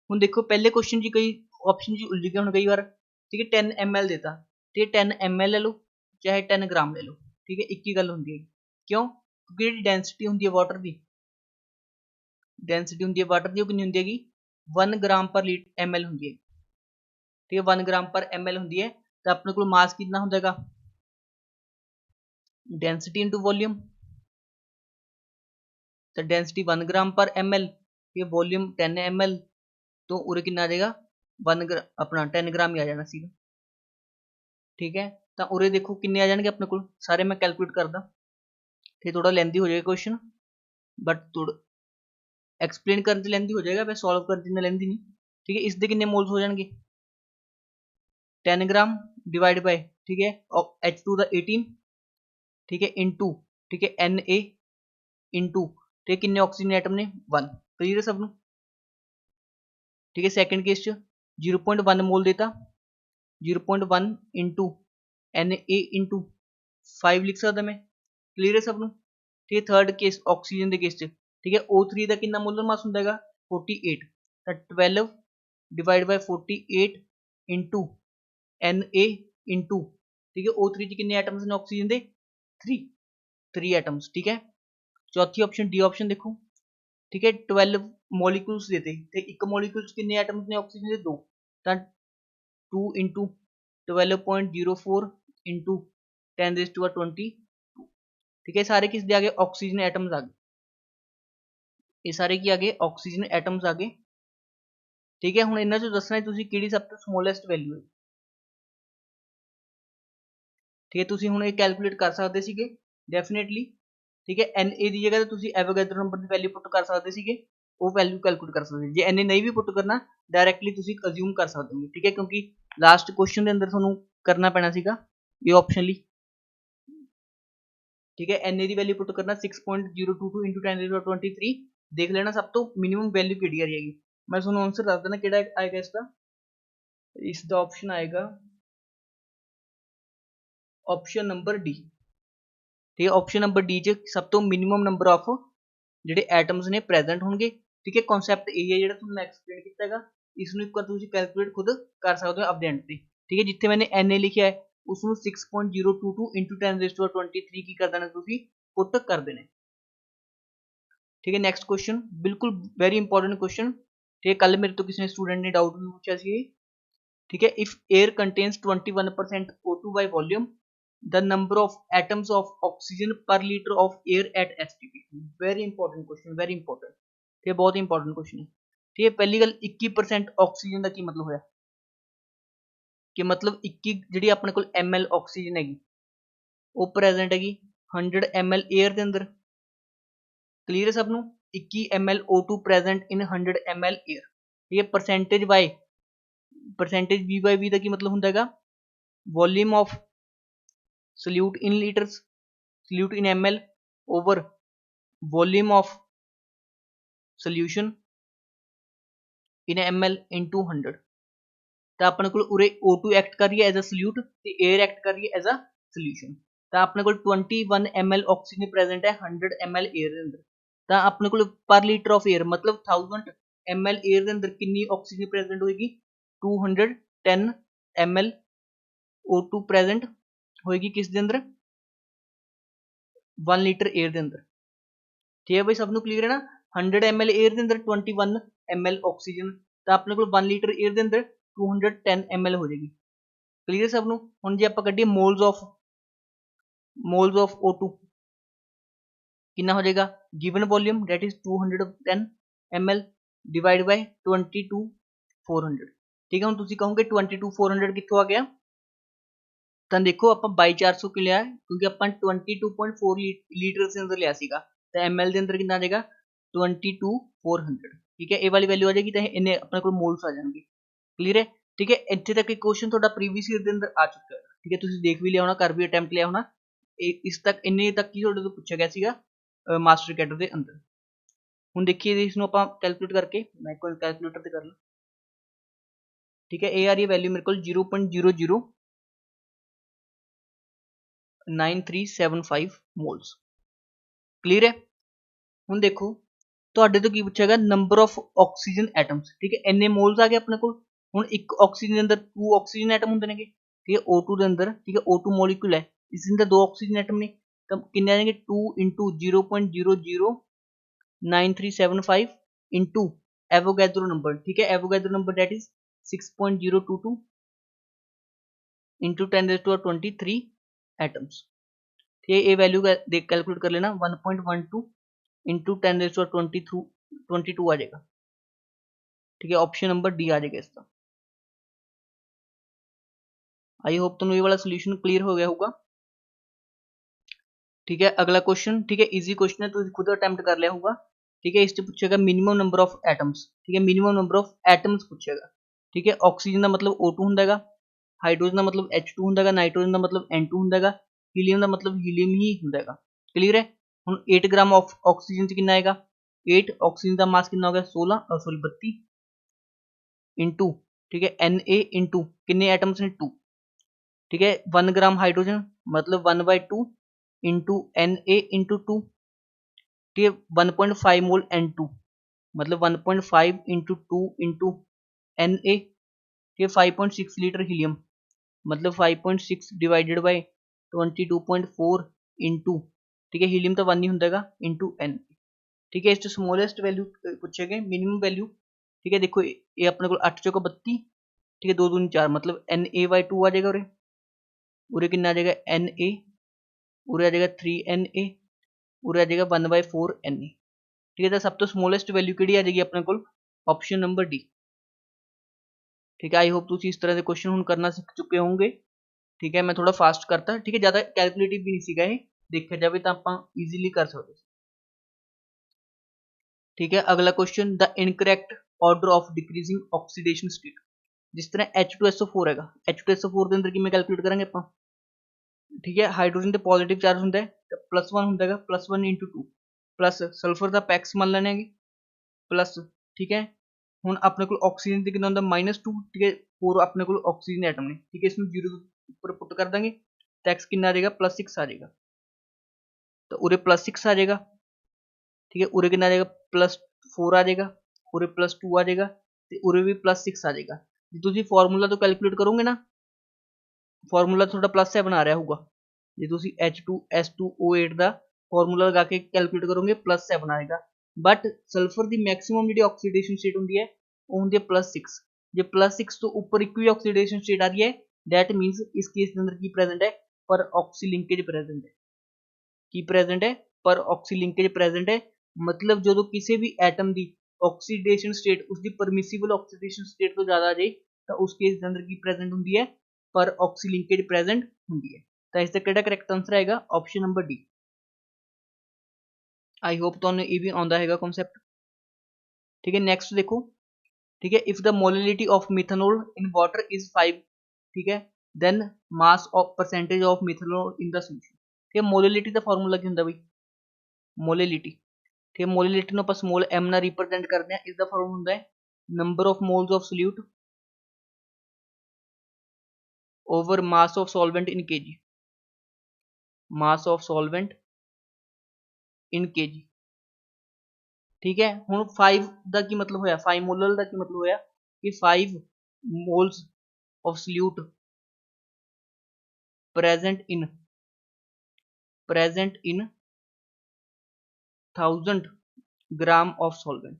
हुण देखो पहले क्वेश्चन जी कई ऑप्शन जी उलझ गए हुण कई बार, ठीक है। 10 ml देता, ठीक है, 10 ml ले लो चाहे 10 ग्राम ले लो, ठीक है, एक ही गल हुंदी है। क्यों, क्योंकि जिहड़ी डेंसिटी हुंदी है वाटर की, डेंसिटी हुंदी है वाटर की, वो कितनी हुंदी है 1 ग्राम पर ml हुंदी है, ठीक है। 1 ग्राम पर ml होंगी है, तो अपने को मास कितना होगा डेंसिटी इंटू वॉल्यूम, तो डेंसिटी 1 ग्राम पर ml, ठीक है, वॉल्यूम 10 ml, तो उरे कितना आ जाएगा अपना 10 ग्राम ही आ जाना सीगा, ठीक है। तो उरे देखो किन्ने आ जाएंगे अपने को सारे, मैं कैलकुलेट करदा, ठीक, थोड़ा लेंदी हो जाएगा क्वेश्चन, बट थोड़ा एक्सप्लेन करने लेंदी हो जाएगा, मैं सॉल्व करने लेंदी नहीं, ठीक है। इसके किन्ने मोल्स हो जाएंगे 10 ग्राम डिवाइड बाय, ठीक है, H2 दा 18, ठीक है, इनटू, ठीक है, Na इनटू, ठीक है, किन्ने ऑक्सीजन एटम ने 1, क्लियर है सब नूं, ठीक है। सैकेंड केस च 0.1 मोल देता, 0.1 इंटू Na इंटू 5 लिख सकता मैं, क्लियर है सब नूं, ठीक है। थर्ड केस ऑक्सीजन के केस च, ठीक है, O3 का कितना मोलर मास हुंदा हैगा 48, तो 12 divide by 48 into Na into, ठीक है, O3 च किन्ने एटम्स ने ऑक्सीजन दे 3 एटम्स, ठीक है। चौथी ऑप्शन डी ऑप्शन देखो, ठीक है, 12 मॉलिक्यूल्स देते थे, एक मॉलिक्यूल्स किन्ने एटम्स ने ऑक्सीजन दे 2, तो 2 इंटू 12.04 इंटू 10⁻²², ठीक है। सारे किस दे आ गए ऑक्सीजन एटम्स आ गए, ये सारे की आ गए ऑक्सीजन एटम्स आ गए, ठीक है। हुण इन्हां चों दसना तुसीं किहड़ी सब तो स्मॉलेस्ट वैल्यू है, ठीक है। तुसीं हुण ये कैलकुलेट कर सकदे सीगे डेफिनेटली, ठीक है। Na की जगह तुसीं एवोगैड्रो नंबर की वैल्यू पुट कर सकदे सीगे, वो वैल्यू कैलकुलेट कर सकदे। जे Na नहीं भी पुट करना डायरैक्टली तुसीं अज्यूम कर सकदे हो, ठीक है, क्योंकि लास्ट क्वेश्चन के अंदर तुहानूं करना पैना सीगा ये ऑप्शनली, ठीक है। Na की वैल्यू पुट करना 6.022 इंटू 10⁻23, देख लेना सब तो मिनिमम वैल्यू किहड़ी आ जाएगी। मैं तुहानूं आंसर दस देना किहड़ा आएगा इसका ऑप्शन आएगा ऑप्शन नंबर डी, ठीक है। ऑप्शन नंबर डी च सब तो मिनिमम नंबर ऑफ ਜਿਹੜੇ ਐਟਮਸ ਨੇ ਪ੍ਰੈਜ਼ੈਂਟ ਹੋਣਗੇ। ਠੀਕ ਹੈ, ਕਨਸੈਪਟ ਇਹ ਹੈ ਜਿਹੜਾ ਤੁਹਾਨੂੰ ਮੈਂ ਐਕਸਪਲੇਨ ਕੀਤਾ ਹੈਗਾ। ਇਸ ਨੂੰ ਇੱਕ ਵਾਰ ਤੁਸੀਂ ਕੈਲਕੂਲੇਟ ਖੁਦ ਕਰ ਸਕਦੇ ਹੋ ਆਪਦੇ ਐਂਡ ਤੇ। ਠੀਕ ਹੈ, ਜਿੱਥੇ ਮੈंने Na ਲਿਖਿਆ ਹੈ ਉਸ ਨੂੰ 6.022 into 10⁻23 ਕੀ ਕਰ ਦੇਣਾ ਤੁਸੀਂ ਪੁੱਟ ਕਰ ਦੇਣਾ। ਠੀਕ ਹੈ, ਨੈਕਸਟ ਕੁਐਸਚਨ ਬਿਲਕੁਲ ਵੈਰੀ ਇੰਪॉर्टेंट ਕੁਐਸਚਨ। ठीक है, कल मेरे तो किसी ने स्टूडेंट ने डाउट भी पूछा सी। ठीक है, if air contains 21% O2 by volume, the number of atoms of oxygen per liter of air at STP। Very important question, very important. ठीक है, बहुत इंपॉर्टेंट क्वेश्चन है। ठीक है, पहली गल 21% ऑक्सीजन का की मतलब होया कि मतलब 21 ਜਿਹੜੀ ਆਪਣੇ ਕੋਲ ml ऑक्सीजन हैगी ਉਹ ਪ੍ਰੈਜ਼ੈਂਟ हैगी 100 ml एयर ਦੇ ਅੰਦਰ। क्लीयर है सब नू। 21 ml O2 present in 100 ml air। ठीक है, percentage by percentage V by V ਦਾ ਕੀ मतलब ਹੁੰਦਾ ਹੈਗਾ volume of solute in litres, salute in ml over volume of solution in ml into 100। ਤਾਂ ਆਪਣੇ ਕੋਲ ਉਰੇ O2 ਐਕਟ ਕਰ ਰਹੀ ਹੈ ਐਜ਼ ਅ ਸੋਲਿਊਟ ਤੇ 에ਅਰ ਐਕਟ ਕਰ ਰਹੀ ਹੈ ਐਜ਼ ਅ ਸੋਲੂਸ਼ਨ। ਤਾਂ ਆਪਣੇ ਕੋਲ 21 ml ਆਕਸੀਜਨ ਪ੍ਰੈਜ਼ੈਂਟ ਹੈ 100 ml 에ਅਰ ਦੇ ਅੰਦਰ। ਤਾਂ ਆਪਣੇ ਕੋਲ ਪਰ ਲੀਟਰ ਆਫ 에ਅਰ ਮਤਲਬ 1000 ml 에ਅਰ ਦੇ ਅੰਦਰ ਕਿੰਨੀ ਆਕਸੀਜਨ ਪ੍ਰੈਜ਼ੈਂਟ ਹੋਏਗੀ 210 ml O2 ਪ੍ਰੈਜ਼ੈਂਟ ਹੋਏਗੀ ਕਿਸ ਦੇ ਅੰਦਰ 1 ਲੀਟਰ 에ਅਰ ਦੇ ਅੰਦਰ। ਠੀਕ ਹੈ ਬਈ, ਸਭ ਨੂੰ ਕਲੀਅਰ ਹੈ ਨਾ। 100 ml 에ਅਰ ਦੇ ਅੰਦਰ 21 ml ਆਕਸੀਜਨ, ਤਾਂ ਆਪਣੇ ਕੋਲ 1 ਲੀਟਰ 에ਅਰ ਦੇ ਅੰਦਰ 210 ml ਹੋ ਜਾਏਗੀ। ਕਲੀਅਰ ਸਭ ਨੂੰ। ਹੁਣ ਜੇ ਆਪਾਂ ਕੱਢੀਏ ਮੋਲਸ ਆਫ O2 कितना हो जाएगा given volume that is 210 ml divide by 22400। ठीक है, हम तुसी कहोगे 22400 कितों आ गया। तो देखो आप बाई 400 क्यों लिया क्योंकि आप 22.4 लीटर के अंदर लिया सीगा तो ml के अंदर कितना आ जाएगा 22400। ठीक है, ये वाली वैल्यू आ जाएगी तो इन्हें अपने को मोल्स आ जाएंगे। क्लीयर है। ठीक है, इतने तक क्वेश्चन थोड़ा प्रीवियस ईयर के अंदर आ चुका है। ठीक है, तुसी देख भी लिया होना, कर भी अटैम्प्ट लिया होना। इस तक इन्ने तक की थोड़े तो पूछा गया सीगा मास्टर कैडर के अंदर। ਹੁਣ ਦੇਖੀਏ ਇਸ ਨੂੰ ਆਪਾਂ ਕੈਲਕੂਲੇਟ ਕਰਕੇ, ਮੈਂ ਕੋਈ ਕੈਲਕੂਲੇਟਰ ਤੇ ਕਰ ਲਾਂ। ਠੀਕ ਹੈ, ਇਹ ਆ ਰਹੀ ਹੈ ਵੈਲਿਊ ਮੇਰੇ ਕੋਲ 0.009375 ਮੋਲਸ। ਕਲੀਅਰ ਹੈ। ਹੁਣ ਦੇਖੋ ਤੁਹਾਡੇ ਤੋਂ ਕੀ ਪੁੱਛਿਆ ਗਿਆ ਨੰਬਰ ਆਫ ਆਕਸੀਜਨ ਐਟਮਸ। ਠੀਕ ਹੈ, ਇੰਨੇ ਮੋਲਸ ਆ ਗਏ ਆਪਣੇ ਕੋਲ। ਹੁਣ ਇੱਕ ਆਕਸੀਜਨ ਦੇ ਅੰਦਰ 2 ਆਕਸੀਜਨ ਐਟਮ ਹੁੰਦੇ ਨੇਗੇ। ਠੀਕ ਹੈ, O2 ਦੇ ਅੰਦਰ। ਠੀਕ ਹੈ, O2 ਮੋਲੀਕੂਲ ਹੈ, ਇਸ ਦੇ ਅੰਦਰ 2 ਆਕਸੀਜਨ ਐਟਮ ਨੇ, ਤਾਂ ਕਿੰਨੇ ਆ ਜਾਣਗੇ 2 into 0.009375 into एवोगैड्रो नंबर। ठीक है, Avogadro number that is 6.022 into 10⁻23 atoms. ठीक है, ये वैल्यू देख कैलकुलेट कर लेना 1.12 into 10⁻22 आ जाएगा। ठीक है, ऑप्शन नंबर डी आ जाएगा इसका। आई होप तुम्हें ये वाला सोल्यूशन क्लियर हो गया होगा। ठीक है, अगला क्वेश्चन। ठीक है, इजी क्वेश्चन है तो खुद अटेम्प्ट कर लिया होगा। ठीक है, इससे पूछेगा मिनिमम नंबर ऑफ एटम्स। ठीक है, मिनिमम नंबर ऑफ एटम्स पूछेगा। ठीक है, ऑक्सीजन का मतलब O2 होंगे, हाइड्रोजन का मतलब H2 होंगे, नाइट्रोजन का मतलब N2 होंगे, हीलियम का मतलब हीलियम ही होंगे। क्लीयर है। हम 8 ग्राम ऑफ ऑक्सीजन से कितना आएगा 8 ऑक्सीजन का मास कितना हो गया 16 सॉरी 32 इंटू। ठीक है, Na इंटू कितने एटम्स ने 2। ठीक है, 1 ग्राम हाइड्रोजन मतलब 1/2 इंटू Na इंटू 2। ठीक है, 1.5 मोल N2 मतलब 1.5 इंटू 2 इंटू Na। ठीक है, 5.6 लीटर हीलियम मतलब 5.6 डिवाइडेड बाई 22.4 इंटू। ठीक है, हीलियम तो 1 ही होगा इंटू Na। ठीक है, इस स्मॉलेस्ट वैल्यू पूछे गए मिनिमम वैल्यू। ठीक है, देखो ये अपने को 8 चौका 32। ठीक है, 2 दूनी 4 मतलब Na/2 आ जाएगा। उरे कितना आ जाएगा Na, उरे आ जाएगा 3Na, उरे आ जाएगा 1/4 Na। ठीक है, तो सब तो स्मॉलेस्ट वैल्यू किहड़ी आ जाएगी अपने को ऑप्शन नंबर डी। ठीक है, आई होप तुम इस तरह के क्वेश्चन हम करना सीख चुके होंगे। ठीक है, मैं थोड़ा फास्ट करता। ठीक है, ज़्यादा कैलकुलेटिव भी नहीं सीखा है, देखा जाए तो आप इजीली कर सकते। ठीक है, अगला question the incorrect order of decreasing oxidation state. जिस तरह H2SO4 है, H2SO4 के अंदर कि कैलकुलेट करेंगे आप। ठीक है, हाइड्रोजन तो पॉजिटिव चार्ज होंगे तो +1 होंगे +1 इंटू 2 प्लस सल्फर का पैक्स मान लेने प्लस। ठीक है, हूँ अपने को ऑक्सीजन से कितना होंगे -2। ठीक है, 4 अपने को ऑक्सीजन एटम ने। ठीक है, इसमें 0 ऊपर पुट कर देंगे तो एक्स कितना आ जाएगा +6 आ जाएगा, तो उरे +6 आ जाएगा। ठीक है। उरे कितना आ जाएगा +4 आ जाएगा, उरे +2 आ जाएगा ਤੇ ਉਰੇ ਵੀ +6 ਆ ਜਾਏਗਾ। ਜੇ ਤੁਸੀਂ ਫਾਰਮੂਲਾ ਤੋਂ ਕੈਲਕੂਲੇਟ ਕਰੋਗੇ ਨਾ, ਫਾਰਮੂਲਾ ਤੁਹਾਡਾ +7 ਆ ਰਿਹਾ ਹੋਊਗਾ। ਜੇ ਤੁਸੀਂ H2S2O8 ਦਾ ਫਾਰਮੂਲਾ ਲਗਾ ਕੇ ਕੈਲਕੂਲੇਟ ਕਰੋਗੇ +7 ਆਏਗਾ। ਬਟ ਸਲਫਰ ਦੀ ਮੈਕਸਿਮਮ ਜਿਹੜੀ ਆਕਸੀਡੇਸ਼ਨ ਸਟੇਟ ਹੁੰਦੀ ਹੈ ਉਹ ਹੁੰਦੀ ਹੈ +6। ਜੇ +6 ਤੋਂ ਉੱਪਰ ਇੱਕ ਵੀ ਆਕਸੀਡੇਸ਼ਨ ਸਟੇਟ ਆ ਰਹੀ ਹੈ, ਦੈਟ ਮੀਨਸ ਇਸ ਕੇਸ ਦੇ ਅੰਦਰ ਕੀ ਪ੍ਰੈजेंट ਹੈ, ਪਰ ऑक्सी लिंकेज प्रेजेंट है। की प्रेजेंट है, पर ऑक्सी लिंकेज प्रेजेंट है। मतलब जो किसी भी एटम की ऑक्सीडेशन स्टेट उसकी परमिसिबल ऑक्सीडेशन स्टेट तो ज़्यादा आ जाए तो उस केस के अंदर की प्रेजेंट होंगी है, पर ऑक्सी लिंकेज प्रेजेंट होंगी है। तो इसका किहड़ा करैक्ट आंसर आएगा option number D. I hope तुहानूं ये भी आउंदा हैगा कॉन्सैप्ट। ठीक है, नेक्स्ट देखो। ठीक है, if the molality of methanol in water is 5, ठीक है, then mass of percentage of methanol in the solution. ठीक है, मोलिलिटी का फॉर्मूला की होंदा बई, मोलिलिटी। ठीक है, मोलिलिटी ਨੂੰ ਆਪਾਂ स्मॉल m ਨਾਲ रिप्रेजेंट करते हैं। इसका फॉर्मूला ਹੁੰਦਾ है number of moles of solute over mass of solvent in kg, mass of solvent in kg। ठीक है, हुण 5 ਦਾ ਕੀ मतलब होया, 5 मोलर ਦਾ ਕੀ मतलब होया कि 5 moles of solute present in 1000 gram of solvent.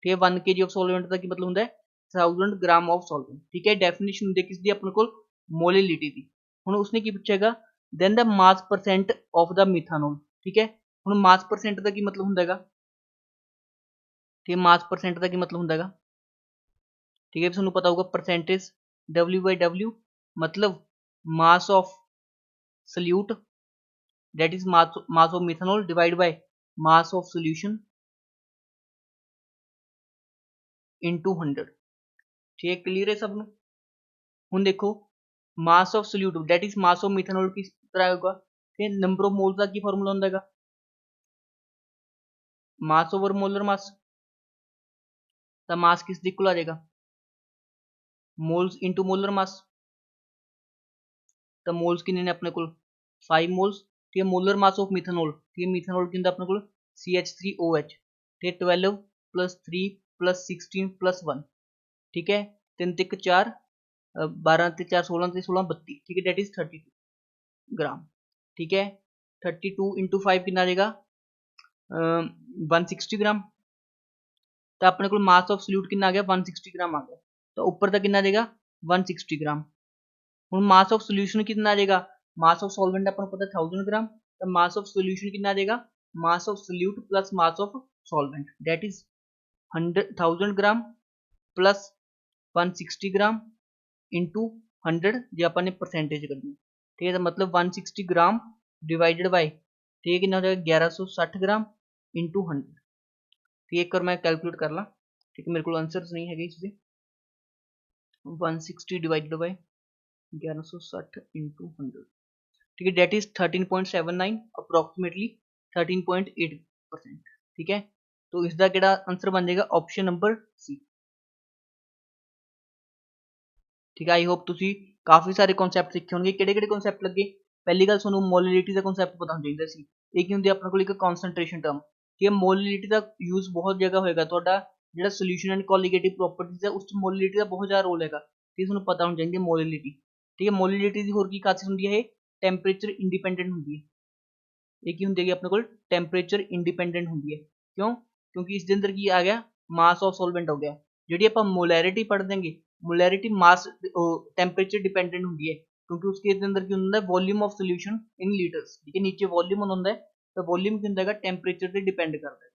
ठीक है, 1 kg ऑफ सॉल्वेंट का की मतलब होंगे 1000 ग्राम ऑफ सॉल्वेंट। ठीक है, डेफिनेशन होंगी किसकी अपने को मोलिलिटी की। हुण उसने की पूछेगा then the mass percent of the methanol. ठीक है, हुण मास परसेंट का की मतलब होंगे, ठीक है, मास परसेंट का की मतलब होंगे, ठीक है, तुहानूं पता होगा परसेंटेज W/W मतलब mass of solute that is mass of methanol divide by mass of solution into 100। ठीक है, क्लीयर है सब। हुण देखो mass of solute that is mass of methanol किस तरह होगा, ठीक है, नंबर ऑफ मोल्स का की फॉर्मूला होंगे मास ओवर मोलर मास। तो मास किस इक्वल आ जाएगा, मोल्स इंटू मोलर मास। तो मोल्स कितने ने अपने को 5 मोल्स। ठीक है, मोलर मास ऑफ मिथेनॉल, ठीक है, मिथेनॉल की अपने को CH3OH। ठीक है, 12 + 3 + 16 + 1। ठीक है, 3 ते 4 12 ते 4 16 ते 16 32। ठीक है, डेट इज 32 ग्राम। ठीक है, 32 × 5 कितना आ जाएगा 160 ग्राम। तो अपने को मास ऑफ सोल्यूट कितना आ गया 160 ग्राम आ गया। तो ऊपर तक कितना आ जाएगा 160 ग्राम। हुण मास ऑफ सोल्यूशन कितना आ जाएगा, मास ऑफ सॉल्वेंट अपन को पता है 1000 ग्राम। तो मास ऑफ सोल्यूशन कितना आ जाएगा, mass of solute plus mass of solvent that is 1000 gram plus 160 gram into 100 जो अपन ने परसेंटेज करनी। ठीक है, तो मतलब 160 ग्राम डिवाइडेड बाय, ठीक है, कितना हो जाएगा 1160 ग्राम इंटू 100। ठीक है, एक बार मैं कैलकुलेट कर ला। ठीक है, मेरे को आंसर नहीं है इससे 160 डिवाइडेड बाय 1160 इंटू 100। ठीक है, डेट इज 13.79 अप्रोक्सीमेटली 13.8%। ठीक है, तो इसका केड़ा आंसर बन जाएगा ऑप्शन नंबर सी। ठीक है, आई होप तुसी काफ़ी सारे कॉन्सैप्ट सीखे होंगे। किहड़े-किहड़े कॉन्सैप्ट लगे, पहली गल तुहानूं मोलिलिटी का कॉन्सैप्ट पता होना चाहिए सी। एक ही हुंदी अपने कोल एक कॉन्सनट्रेशन टर्म। ठीक है, मोलिलिटी का यूज़ बहुत जगह होएगा, तुहाडा जिहड़ा सोल्यूशन एंड कोलीगेटिव प्रॉपर्टीज है उस मोलिलिटी का बहुत ज़्यादा रोल हैगा। ठीक है, तुहानूं पता होना चाहिए मोलिलिटी। ठीक है, मोलिलिटी की होर की खासियत हुंदी है, टैंपरेचर इंडिपेंडेंट हुंदी है। एक ही हुंदी है अपने कोल टैंपरेचर इंडिपेंडेंट हुंदी है। क्यों, क्योंकि इस दे अंदर की आ गया मास ऑफ सॉल्वेंट हो गया। जिहड़ी आपां मोलैरिटी पढ़ देंगे, मोलैरिटी मास टैंपरेचर डिपेंडेंट होंगी है, क्योंकि उसके अंदर की होंगे volume of solution in litres. ठीक है, नीचे वॉल्यूम होंगे तो वॉल्यूम की होंगे टैंपरेचर से डिपेंड करता है।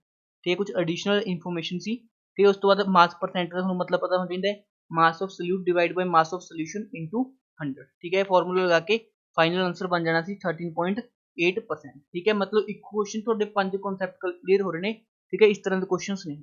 ठीक है, कुछ एडिशनल इन्फॉर्मेशन सी। ठीक है, उस तो बाद मास परसेंट का मतलब पता होना चाहिए mass of solute divide by mass of solution into 100। ठीक है, फॉर्मूला लगा के फाइनल आंसर बन जाना सी 13.8%। ठीक है, मतलब एक क्वेश्चन थोड़े 5 कॉन्सैप्ट क्लीयर हो रहे हैं। ठीक है, इस तरह के क्वेश्चन नहीं।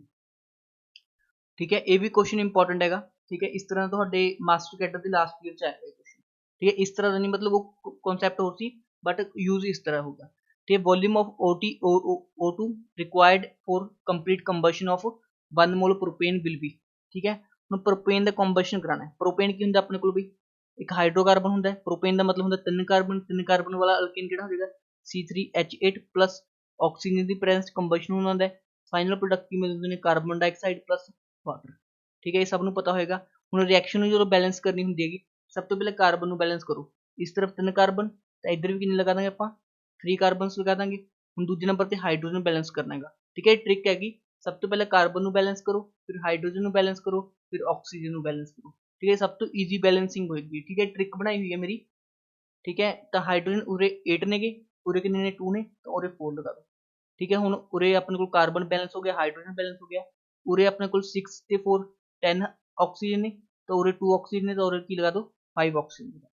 ठीक है, ये भी क्वेश्चन इंपॉर्टेंट है। ठीक है, इस तरह तो मास्टर कैडर के लास्ट ईयर आएगा क्वेश्चन। ठीक है, इस तरह का नहीं, मतलब वो कॉन्सैप्ट हो सी बट यूज इस तरह होगा। ठीक है, volume of O2 required for complete combustion of 1 mole propane will be. ठीक है, हम प्रोपेन का कंबशन कराना है। प्रोपेन की होंगे अपने को भी एक हाइड्रोकार्बन होंगे, प्रोपेन का मतलब होंगे 3 कार्बन वाला अल्केन किहड़ा हो जाएगा C3H8 प्लस ਆਕਸੀਜਨ ਦੀ ਪ੍ਰੈਜ਼ੈਂਸ ਕੰਬਸ਼ਨ ਹੋਣਾ ਹੁੰਦਾ ਹੈ। ਫਾਈਨਲ ਪ੍ਰੋਡਕਟ ਕੀ ਮਿਲਦੇ ਨੇ, ਕਾਰਬਨ ਡਾਈਆਕਸਾਈਡ ਪਲੱਸ ਵਾਟਰ। ਠੀਕ ਹੈ, ਇਹ ਸਭ ਨੂੰ ਪਤਾ ਹੋਏਗਾ। ਹੁਣ ਰਿਐਕਸ਼ਨ ਨੂੰ ਜਦੋਂ ਬੈਲੈਂਸ ਕਰਨੀ ਹੁੰਦੀ ਹੈਗੀ, ਸਭ ਤੋਂ ਪਹਿਲਾਂ ਕਾਰਬਨ ਨੂੰ ਬੈਲੈਂਸ ਕਰੋ। ਇਸ ਤਰਫ 3 ਕਾਰਬਨ ਤਾਂ ਇੱਧਰ ਵੀ ਕਿੰਨੇ ਲਗਾ ਦਾਂਗੇ ਆਪਾਂ 3 ਕਾਰਬਨਸ ਲਗਾ ਦਾਂਗੇ। ਹੁਣ ਦੂਜੇ ਨੰਬਰ ਤੇ ਹਾਈਡਰੋਜਨ ਬੈਲੈਂਸ ਕਰਨਾ ਹੈਗਾ। ਠੀਕ ਹੈ, ਟ੍ਰਿਕ ਹੈਗੀ, ਸਭ ਤੋਂ ਪਹਿਲਾਂ ਕਾਰਬਨ ਨੂੰ ਬੈਲੈਂਸ ਕਰੋ, ਫਿਰ ਹਾਈਡਰੋਜਨ ਨੂੰ ਬੈਲੈਂਸ ਕਰੋ, ਫਿਰ ਆਕਸੀਜਨ ਨੂੰ ਬੈਲੈਂਸ ਕਰੋ। ठीक है, सब तो ईजी बैलेंसिंग होगी। ठीक है, ट्रिक बनाई हुई है मेरी। ठीक है, तो हाइड्रोजन उरे 8 ने गे, उरे कितने ने 2 ने, तो उरे 4 लगा दो। ठीक है, हुण उरे अपने को कार्बन बैलेंस हो गया, हाइड्रोजन बैलेंस हो गया। उरे अपने को 6 ते 4 10 ऑक्सीजन ने, तो उरे 2 ऑक्सीजन ने, तो उरे की लगा दो 5 ऑक्सीजन।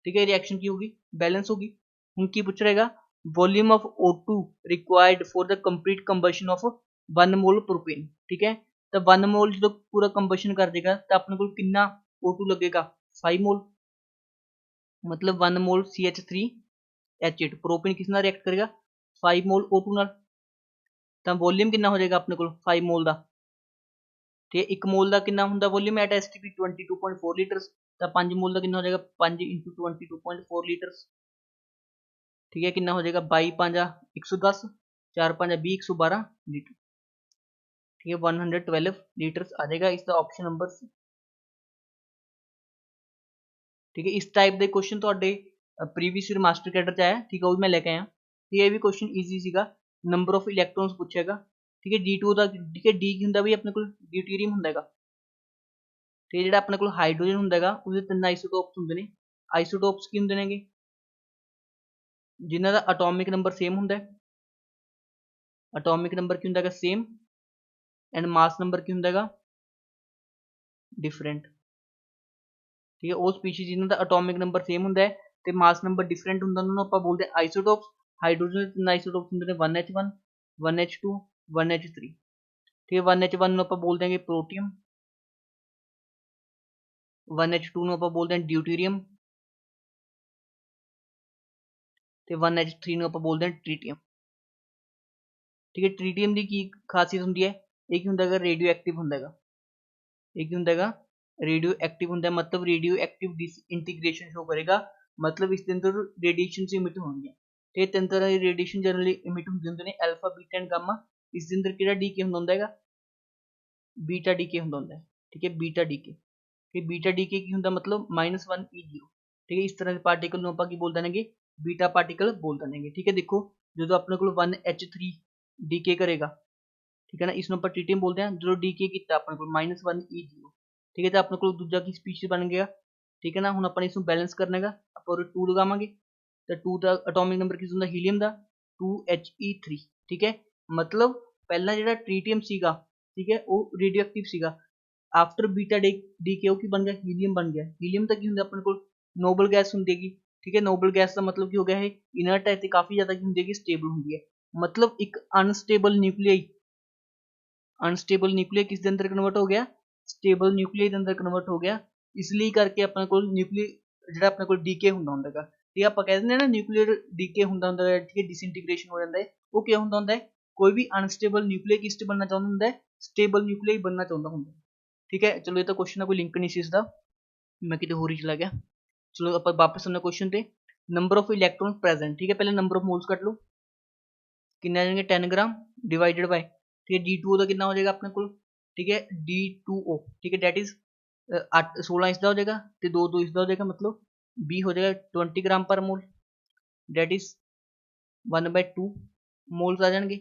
ठीक है, रिएक्शन की होगी, बैलेंस होगी। हुण की पूछ रहेगा, volume of O2 required for the complete combustion of 1 mole propane. ठीक है, तो 1 मोल जो पूरा कंबशन कर देगा तो अपने को कितना O2 लगेगा 5 मोल, मतलब 1 मोल CH3H8 प्रोपेन किस नाल रिएक्ट करेगा 5 मोल O2 नाल। तो वॉल्यूम कितना हो जाएगा अपने को 5 मोल का। ठीक है, 1 मोल का कितना होंगे वॉल्यूम एट STP 22.4 लीटर्स, तो 5 मोल का कितना हो जाएगा 5 × 22.4 लीटर्स। ठीक है, कितना हो जाएगा 22 5 110, 4 5 20 112 लीटर। ठीक है, 112 लीटर्स आ जाएगा इसका ऑप्शन नंबर सी। ठीक है, इस टाइप के क्वेश्चन ਤੁਹਾਡੇ प्रीवियस ईयर मास्टर कैडर च आया। ठीक है, वो भी मैं लेके आया। ठीक है, ये भी क्वेश्चन ईजी सीगा। नंबर ऑफ इलैक्ट्रॉन्स पूछेगा। ठीक है, D2 ਦਾ। ठीक है, D ਕੀ ਹੁੰਦਾ ਬਈ ਆਪਣੇ ਕੋਲ ਡਿਊਟੀਰੀਅਮ ਹੁੰਦਾ ਹੈਗਾ। ਤੇ ਜਿਹੜਾ ਆਪਣੇ ਕੋਲ ਹਾਈਡਰੋਜਨ ਹੁੰਦਾ ਹੈਗਾ ਉਹਦੇ 3 ਆਈਸੋਟੋਪਸ ਹੁੰਦੇ ਨੇ। ਆਈਸੋਟੋਪਸ ਕੀ ਹੁੰਦੇ ਨੇਗੇ, ਜਿਨ੍ਹਾਂ ਦਾ ਐਟੋਮਿਕ ਨੰਬਰ ਸੇਮ ਹੁੰਦਾ ਹੈ। ਐਟੋਮਿਕ ਨੰਬਰ ਕੀ ਹੁੰਦਾ ਹੈਗਾ ਸੇਮ, ਐਂਡ ਮਾਸ ਨੰਬਰ ਕੀ ਹੁੰਦਾ ਹੈਗਾ ਡਿਫਰੈਂਟ। ठीक है, वो स्पीशीज जिन्हों का एटॉमिक नंबर सेम होंगे तो मास नंबर डिफरेंट होंगे उन्होंने आप बोलते हैं आइसोटोप्स। हाइड्रोजन के 3 आइसोटोप्स होंगे 1H1 1H2 1H3। ठीक है, 1H1 आप बोलते हैं प्रोटियम, 1H2 आप बोलते हैं ड्यूटीरियम, तो 1H3 आप बोलते हैं ट्रीटियम। ठीक है, ट्रीटियम की खासियत होंगी है, एक होंगे रेडियो एक्टिव होंगे, एक होंगे रेडियो एक्टिव होंगे, मतलब रेडियो एक्टिव डिसइंटीग्रेशन शो करेगा, मतलब इसके अंदर रेडिएशन से इमिट होंगे। तो ये 3 तरह की रेडिएशन जनरली इमिट होंगे, अल्फा बीटा एंड गामा। इस अंदर कि डीके होंगे बीटा डीके होंगे। ठीक है, बीटा डीके। ठीक, बीटा डीके की होंगे मतलब -1 E0। ठीक है, इस तरह के पार्टिकल आप बोल देंगे बीटा पार्टिकल बोल देंगे। ठीक है, देखो जो अपने को 1H3 डीके करेगा, ठीक है ना, इसमें आप ट्रीटियम बोलते हैं। जो डीके किया अपने को -1 E0। ठीक है, तो अपने को दूजा की स्पीशीज बन गया। ठीक है ना, हम अपने इसमें बैलेंस करने का आप 2 लगावे, तो 2 का एटॉमिक नंबर किस होंगे हीलियम का 2He3। ठीक है, मतलब पहला जो ट्रीटियम सीगा, ठीक है, वो रेडियो एक्टिव सीगा। आफ्टर बीटा डीके की बन गया हीलियम बन गया। हीलियम तक की होंगे अपने को नोबल गैस होंगी। ठीक है, नोबल गैस का मतलब की हो गया है इनर्ट है, काफ़ी ज़्यादा की होंगी स्टेबल होंगी है, मतलब एक अनस्टेबल न्यूक्लियाई, अनस्टेबल न्यूक्लियर किस अंदर कन्वर्ट हो गया स्टेबल न्यूक्लियर के अंदर कन्वर्ट हो गया। इसलिए करके अपने को न्यूक्लियर जो अपने को डीके होंगे। ठीक है, आप कह दें ना न्यूक्लियर डीके होंगे। ठीक है, डिसइंटीग्रेशन हो जाता है, वो क्या होंगे कोई भी अनस्टेबल न्यूक्लियर किस बनना चाहता है स्टेबल न्यूक्लियर बनना चाहता होंगे। ठीक है, चलो ये तो क्वेश्चन का कोई लिंक नहीं इसका, मैं कितने होर ही चला गया। चलो आप वापस अपने क्वेश्चन पे नंबर ऑफ इलैक्ट्रॉन प्रेजेंट। ठीक है, पहले नंबर ऑफ मोल्स कट लो, कितने आ जाएंगे 10 ग्राम डिवाइडेड बाय। ठीक है, D2O का कितना हो जाएगा अपने को। ठीक है, D2O। ठीक है, डेट इज 16 इसका हो जाएगा, तो 2 इसका हो जाएगा, मतलब B हो जाएगा 20 ग्राम per mole, date is 1/2 moles आ जाएंगे।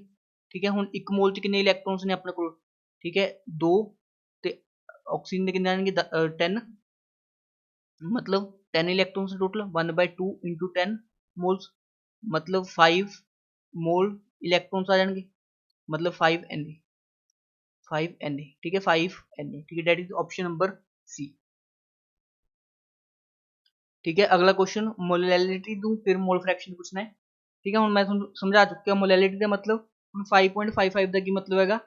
ठीक है, हम एक मोल च कितने इलैक्ट्रॉन्स ने अपने को। ठीक है, 2, तो ऑक्सीजन के कितने आ जाएंगे 10, मतलब 10 इलैक्ट्रॉन्स टोटल 1/2 × 10 मोल्स, मतलब 5 मोल इलैक्ट्रॉन्स आ जाएंगे, मतलब 5 Na 5 Na। ठीक है, 5 Na। ठीक है, that is option number C. ठीक है, अगला क्वेश्चन मोलैलिटी दूं फिर मोल फ्रैक्शन पूछना है। ठीक है, हम मैं समझा चुका मोलैलिटी का मतलब 5.55 का की मतलब हैगा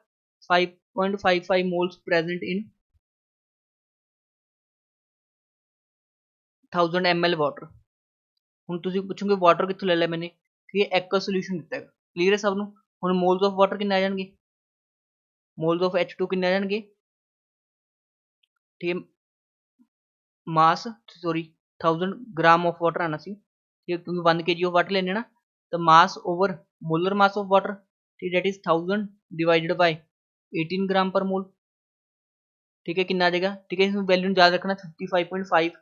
5.55 moles present in 1000 ml water. हम तुम पूछोगे वाटर कितों ले लिया मैंने, ठीक है, एक्वा सोल्यूशन दिता है, क्लीयर है सब नूं। हुण मोल्स ऑफ वाटर कितने आ जाएंगे, मोल्स ऑफ H2 कितने आ जाएंगे। ठीक है, mass sorry 1000 gram of water आना सी, ठीक है, क्योंकि 1 kg ऑफ वाटर लेने ना, the mass over molar mass of water, ठीक है, that is 1000 divided by 18 gram per मोल, ठीक है, कितना आ जाएगा, ठीक है, इसमें वैल्यू याद रखना 55.5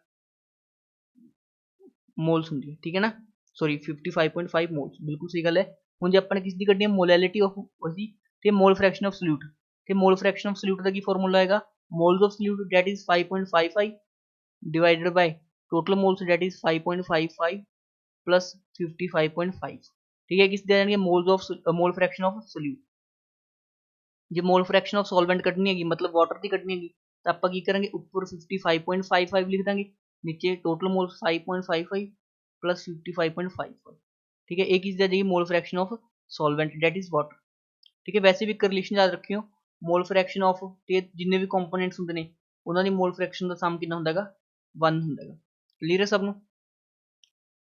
मोल्स होंगी, ठीक है ना, सॉरी 55.5 मोल्स, बिल्कुल सही गल है। ਹੁਣ ਜੇ ਆਪਾਂ ਨੇ ਕਿਸ ਦੀ ਕੱਢਣੀ ਹੈ ਮੋਲੈਲਿਟੀ ਆਫ ਉਹਦੀ ਤੇ ਮੋਲ ਫ੍ਰੈਕਸ਼ਨ ਆਫ ਸੋਲਿਊਟ, ਤੇ ਮੋਲ ਫ੍ਰੈਕਸ਼ਨ ਆਫ ਸੋਲਿਊਟ ਦਾ ਕੀ ਫਾਰਮੂਲਾ ਆਏਗਾ, moles of solute that is 5.55 divided by total moles that is 5.55 plus 55.5, ठीक है, किस दे जाएंगे moles of mole fraction of solute. ਜੇ ਮੋਲ ਫ੍ਰੈਕਸ਼ਨ ਆਫ ਸੋਲਵੈਂਟ ਕੱਢਣੀ ਹੈਗੀ ਮਤਲਬ ਵਾਟਰ ਦੀ ਕੱਢਣੀ ਹੈਗੀ ਤਾਂ ਆਪਾਂ ਕੀ ਕਰਾਂਗੇ, ਉੱਪਰ 55.55 ਲਿਖ ਦਾਂਗੇ, नीचे टोटल मोल 5.55 प्लस 55.55, ठीक है, एक चीज आ जाएगी mole fraction of solvent that is water, ठीक है। वैसे भी एक रिलेशन याद रखियो, मोल फ्रैक्शन ऑफ जिन्ने भी कंपोनेंट्स होंगे ने उन्होंने मोल फ्रैक्शन का सम कितना होंदा 1 होंदा। क्लीयर है सब नूं?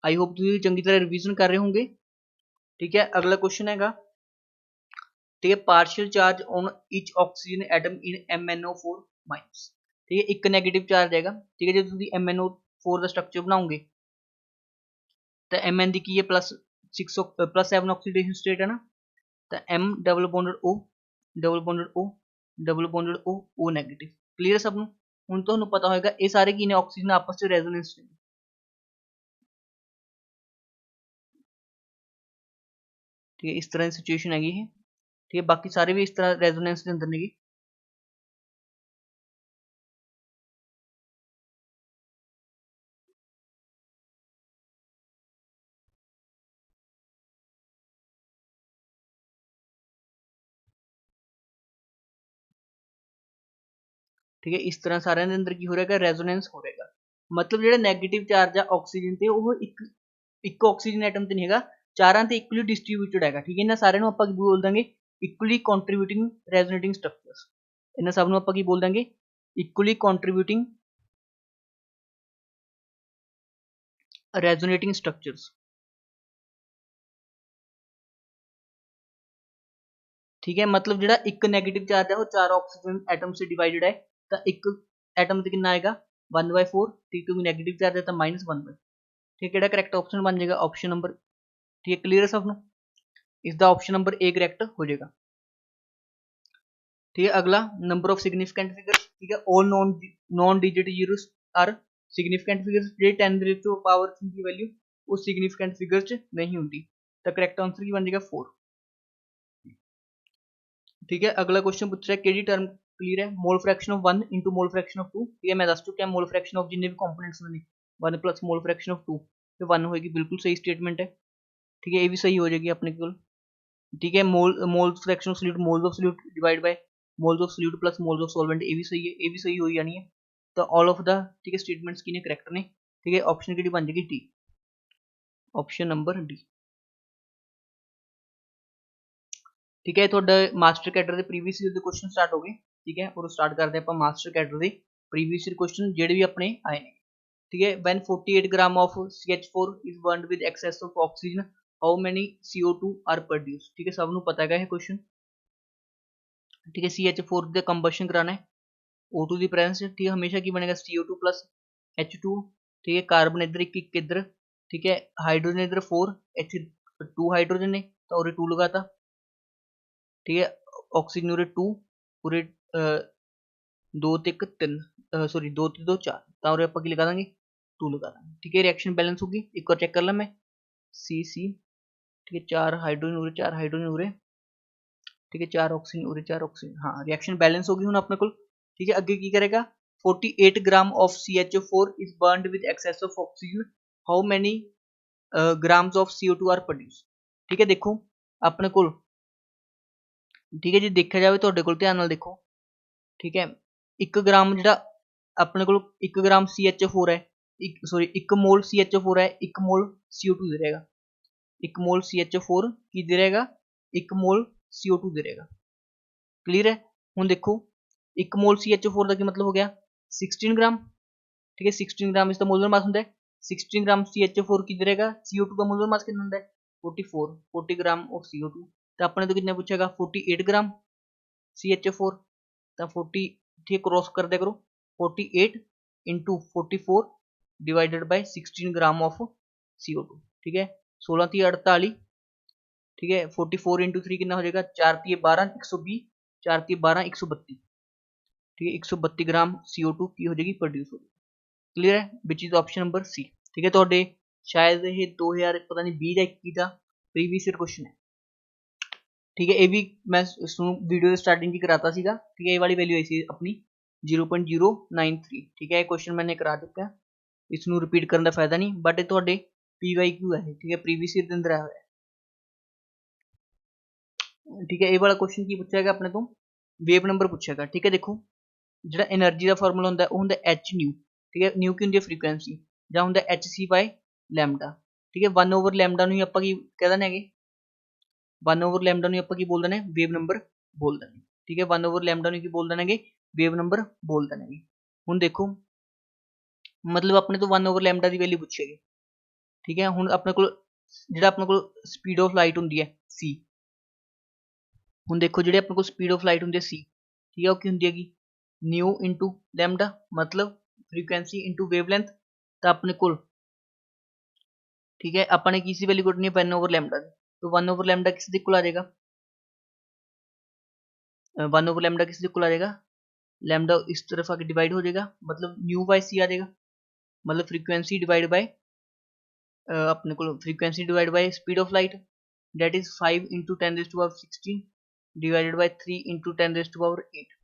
आई होप तुसीं चंगी तरह रिवीजन कर रहे होंगे, ठीक है। अगला क्वेश्चन हैगा, ठीक है, partial charge on each oxygen atom in MnO4 minus, ठीक है, एक नैगेटिव चार्ज हैगा, ठीक है, जो तुसीं MnO4 का स्ट्रक्चर बनाओगे तो Mn दी की है +7 ऑक्सीडेशन स्टेट है ना, तो M double bonded O double bonded O double bonded O O negative. Clear सब नूं? हुण तुहानूं पता होएगा ये सारे की ने ऑक्सीजन आपस में रेजोनेंस में, ठीक है, इस तरह की सिचुएशन हैगी है, ठीक है, बाकी सारे भी इस तरह रेजोनेंस के अंदर नेगी। ठीक है, इस तरह सारे के अंदर की हो रहेगा रेजोनेंस हो रहेगा, मतलब जो नैगेटिव चार्ज है ऑक्सीजन से वो एक ऑक्सीजन एटम तो नहीं है, चारां ते इक्वली डिस्ट्रीब्यूटेड है, ठीक है, इन्हां सारे नूं आपां की बोल देंगे इक्वली कंट्रीब्यूटिंग रेजोनेटिंग स्ट्रक्चर्स, इन्हां सब नूं आपां की बोल देंगे इक्वली कंट्रीब्यूटिंग रेजोनेटिंग स्ट्रक्चर्स, ठीक है, मतलब जो एक नैगेटिव चार्ज है वो 4 ऑक्सीजन एटम से डिवाइडेड है, तो एक एटम से कितना आएगा 1/4, ठीक, क्योंकि नैगेटिव चार्ज है तो -1/, ठीक है, करेक्ट ऑप्शन बन जाएगा ऑप्शन नंबर, ठीक है। क्लियर है सब नूं? इसका ऑप्शन नंबर ए करेक्ट हो जाएगा, ठीक है। अगला नंबर ऑफ सिग्निफिकेंट फिगर्स, ठीक है, all non digit zeros are significant figures, जो 10⁻³ की वैल्यू उस सिग्निफिकेंट फिगर्स च नहीं होंगी, तो करेक्ट आंसर की बन जाएगा 4, ठीक है। अगला क्वेश्चन पूछ रहा है केडी टर्म क्लियर है, मोल fraction of 1 into mole fraction of 2, ठीक है, मैं दस चुका मोल फ्रैक्शन ऑफ जिन्ने भी कंपोनेंट्स ने 1 प्लस मोल फ्रैक्शन ऑफ 2 तो 1 होगी, बिल्कुल सही स्टेटमेंट है, ठीक है, ये भी सही हो जाएगी अपने को, ठीक है। Moles fraction of solute moles of solute divide by moles of solute plus moles of solvent, ये भी सही है, ये भी सही हो जानी है, तो ऑल ऑफ द, ठीक है, स्टेटमेंट्स की ने करेक्ट ने, ठीक है, ऑप्शन की बन जाएगी डी, ऑप्शन नंबर डी, ठीक है। थोड़ा मास्टर कैडर के प्रीवियस ईयर के क्वेश्चन स्टार्ट हो गए, ठीक है, और स्टार्ट करते हैं आप मास्टर कैडर के प्रीवियस ईयर क्वेश्चन जेडे भी अपने आए हैं, ठीक है। When 48 gram of CH4 is burned with excess of oxygen how many CO2 are produce, ठीक है, सब नूं पता है क्वेश्चन, ठीक है। CH4 का कंबशन कराना है O2 की प्रेजेंस, ठीक है, हमेशा की बनेगा CO2 प्लस H2, ठीक है, कार्बन इधर एक इधर, ठीक है, हाइड्रोजन इधर 4 H2 हाइड्रोजन ने तो और 2 लगाता, ठीक है, ऑक्सीजन उरे 2 उरे 2 ते 1 3 सॉरी 2 ते 2 4 तो उरे आपां की लगा देंगे 2 लगा देंगे, ठीक है, रिएक्शन बैलेंस होगी, एक और चेक कर ला मैं सी, ठीक है, 4 हाइड्रोजन उरे 4 हाइड्रोजन उरे, ठीक है, 4 ऑक्सीजन उरे 4 ऑक्सीजन, हाँ रिएक्शन बैलेंस होगी हुण अपने को, ठीक है। अगे की करेगा 48 gram of CH4 is burned with excess of oxygen how many grams of CO2 are produce, ठीक है। देखो अपने को, ठीक है, जो देखा जाए तुहाडे कोल ध्यान नाल देखो, ठीक है, 1 ग्राम जिहड़ा अपने को 1 ग्राम CH4 है, सॉरी 1 मोल CH4 है, 1 मोल CO2 दे रहेगा, 1 मोल CH4 की दे रहेगा 1 मोल CO2 दे रहेगा, क्लियर है। हुण देखो 1 मोल CH4 का मतलब हो गया 16 ग्राम, ठीक है, 16 ग्राम इसका मोलर मास होता है, 16 ग्राम CH4 की दे रहेगा, CO2 का मोलर मास कितना होता है 44, 40 ग्राम ऑफ CO2, तो अपने तो कितना पूछेगा 48 ग्राम CH4, तो 40, ठीक है, क्रॉस कर दिया करो 48 into 44 divided by 16 gram of CO2, ठीक है, 16 ਤੀ 48, ठीक है 44 इंटू 3 कितना हो जाएगा 4 ती 12 120, 4 ती 12 132, ठीक है 132 ग्राम CO2 की हो जाएगी प्रोड्यूस हो जाएगी। क्लियर है, which is option number C. ठीक है ਤੁਹਾਡੇ शायद ये 2000 पता नहीं 20 ਜਾਂ 21 ਦਾ प्रीवियस ईयर क्वेश्चन है। ठीक है, ये भी मैं वीडियो स्टार्टिंग की कराता सीगा। ठीक है, ये वाली वैल्यू आई सी अपनी 0.093। ठीक है, क्वेश्चन मैंने करा चुका है, इसनों रिपीट करने का फायदा नहीं, बट ये ਤੁਹਾਡੇ PYQ है। ठीक है, प्रीवियस ईयर ਦੇ ਅੰਦਰ ਆਇਆ ਹੋਇਆ। ठीक है, ये वाला क्वेश्चन की पूछेगा अपने तो वेव नंबर पूछेगा। ठीक है, देखो ਜਿਹੜਾ એનર્ਜੀ ਦਾ ਫਾਰਮੂਲਾ ਹੁੰਦਾ ਉਹ ਹੁੰਦਾ h ਨਿਊ। ਠੀਕ ਹੈ, ਨਿਊ ਕੀ ਹੁੰਦੀ ਹੈ ਫ੍ਰੀਕੁਐਂਸੀ, ਜਾਂ ਹੁੰਦਾ hc ਬਾਈ ਲੈਮਡਾ। ਠੀਕ ਹੈ, 1 ਓਵਰ ਲੈਮਡਾ ਨੂੰ ਹੀ ਆਪਾਂ ਕੀ ਕਹਿ ਦਿੰਦੇ ਹੈਗੇ, 1 ਓਵਰ ਲੈਮਡਾ ਨੂੰ ਆਪਾਂ ਕੀ ਬੋਲ ਦਿੰਦੇ ਵੇਵ ਨੰਬਰ ਬੋਲ ਦਿੰਦੇ। ਠੀਕ ਹੈ, 1 ਓਵਰ ਲੈਮਡਾ ਨੂੰ ਕੀ ਬੋਲ ਦਿੰਦੇ ਵੇਵ ਨੰਬਰ ਬੋਲ ਦਿੰਦੇ। ਹੁਣ ਦੇਖੋ मतलब अपने तो 1 ओवर लैमडा की वैल्यू पूछेगी। ठीक है, हुण अपने को जिहड़ा अपने को स्पीड ऑफ लाइट हुंदी है c, हुण देखो जिहड़े अपने को स्पीड ऑफ लाइट हुंदी है c, ठीक है, वो की हुंदी हैगी न्यू इंटू लैमडा, मतलब फ्रीकुएंसी इंटू वेवलेंथ। तो अपने को ठीक है अपने किसी वैल्यू कटनी है 1 ओवर लैमडा, तो 1 ओवर लैमडा किस दिक्कत आ जाएगा, 1 ओवर लैमडा किस दिक्कत आ जाएगा, लैमडा इस तरफ आके डिवाइड हो जाएगा, मतलब न्यू बाय सी आ जाएगा, मतलब फ्रीकुएंसी डिवाइड बाय अपने को frequency divide by speed of light, that is 5 into 10⁻16 divided by 3 into 10⁸8।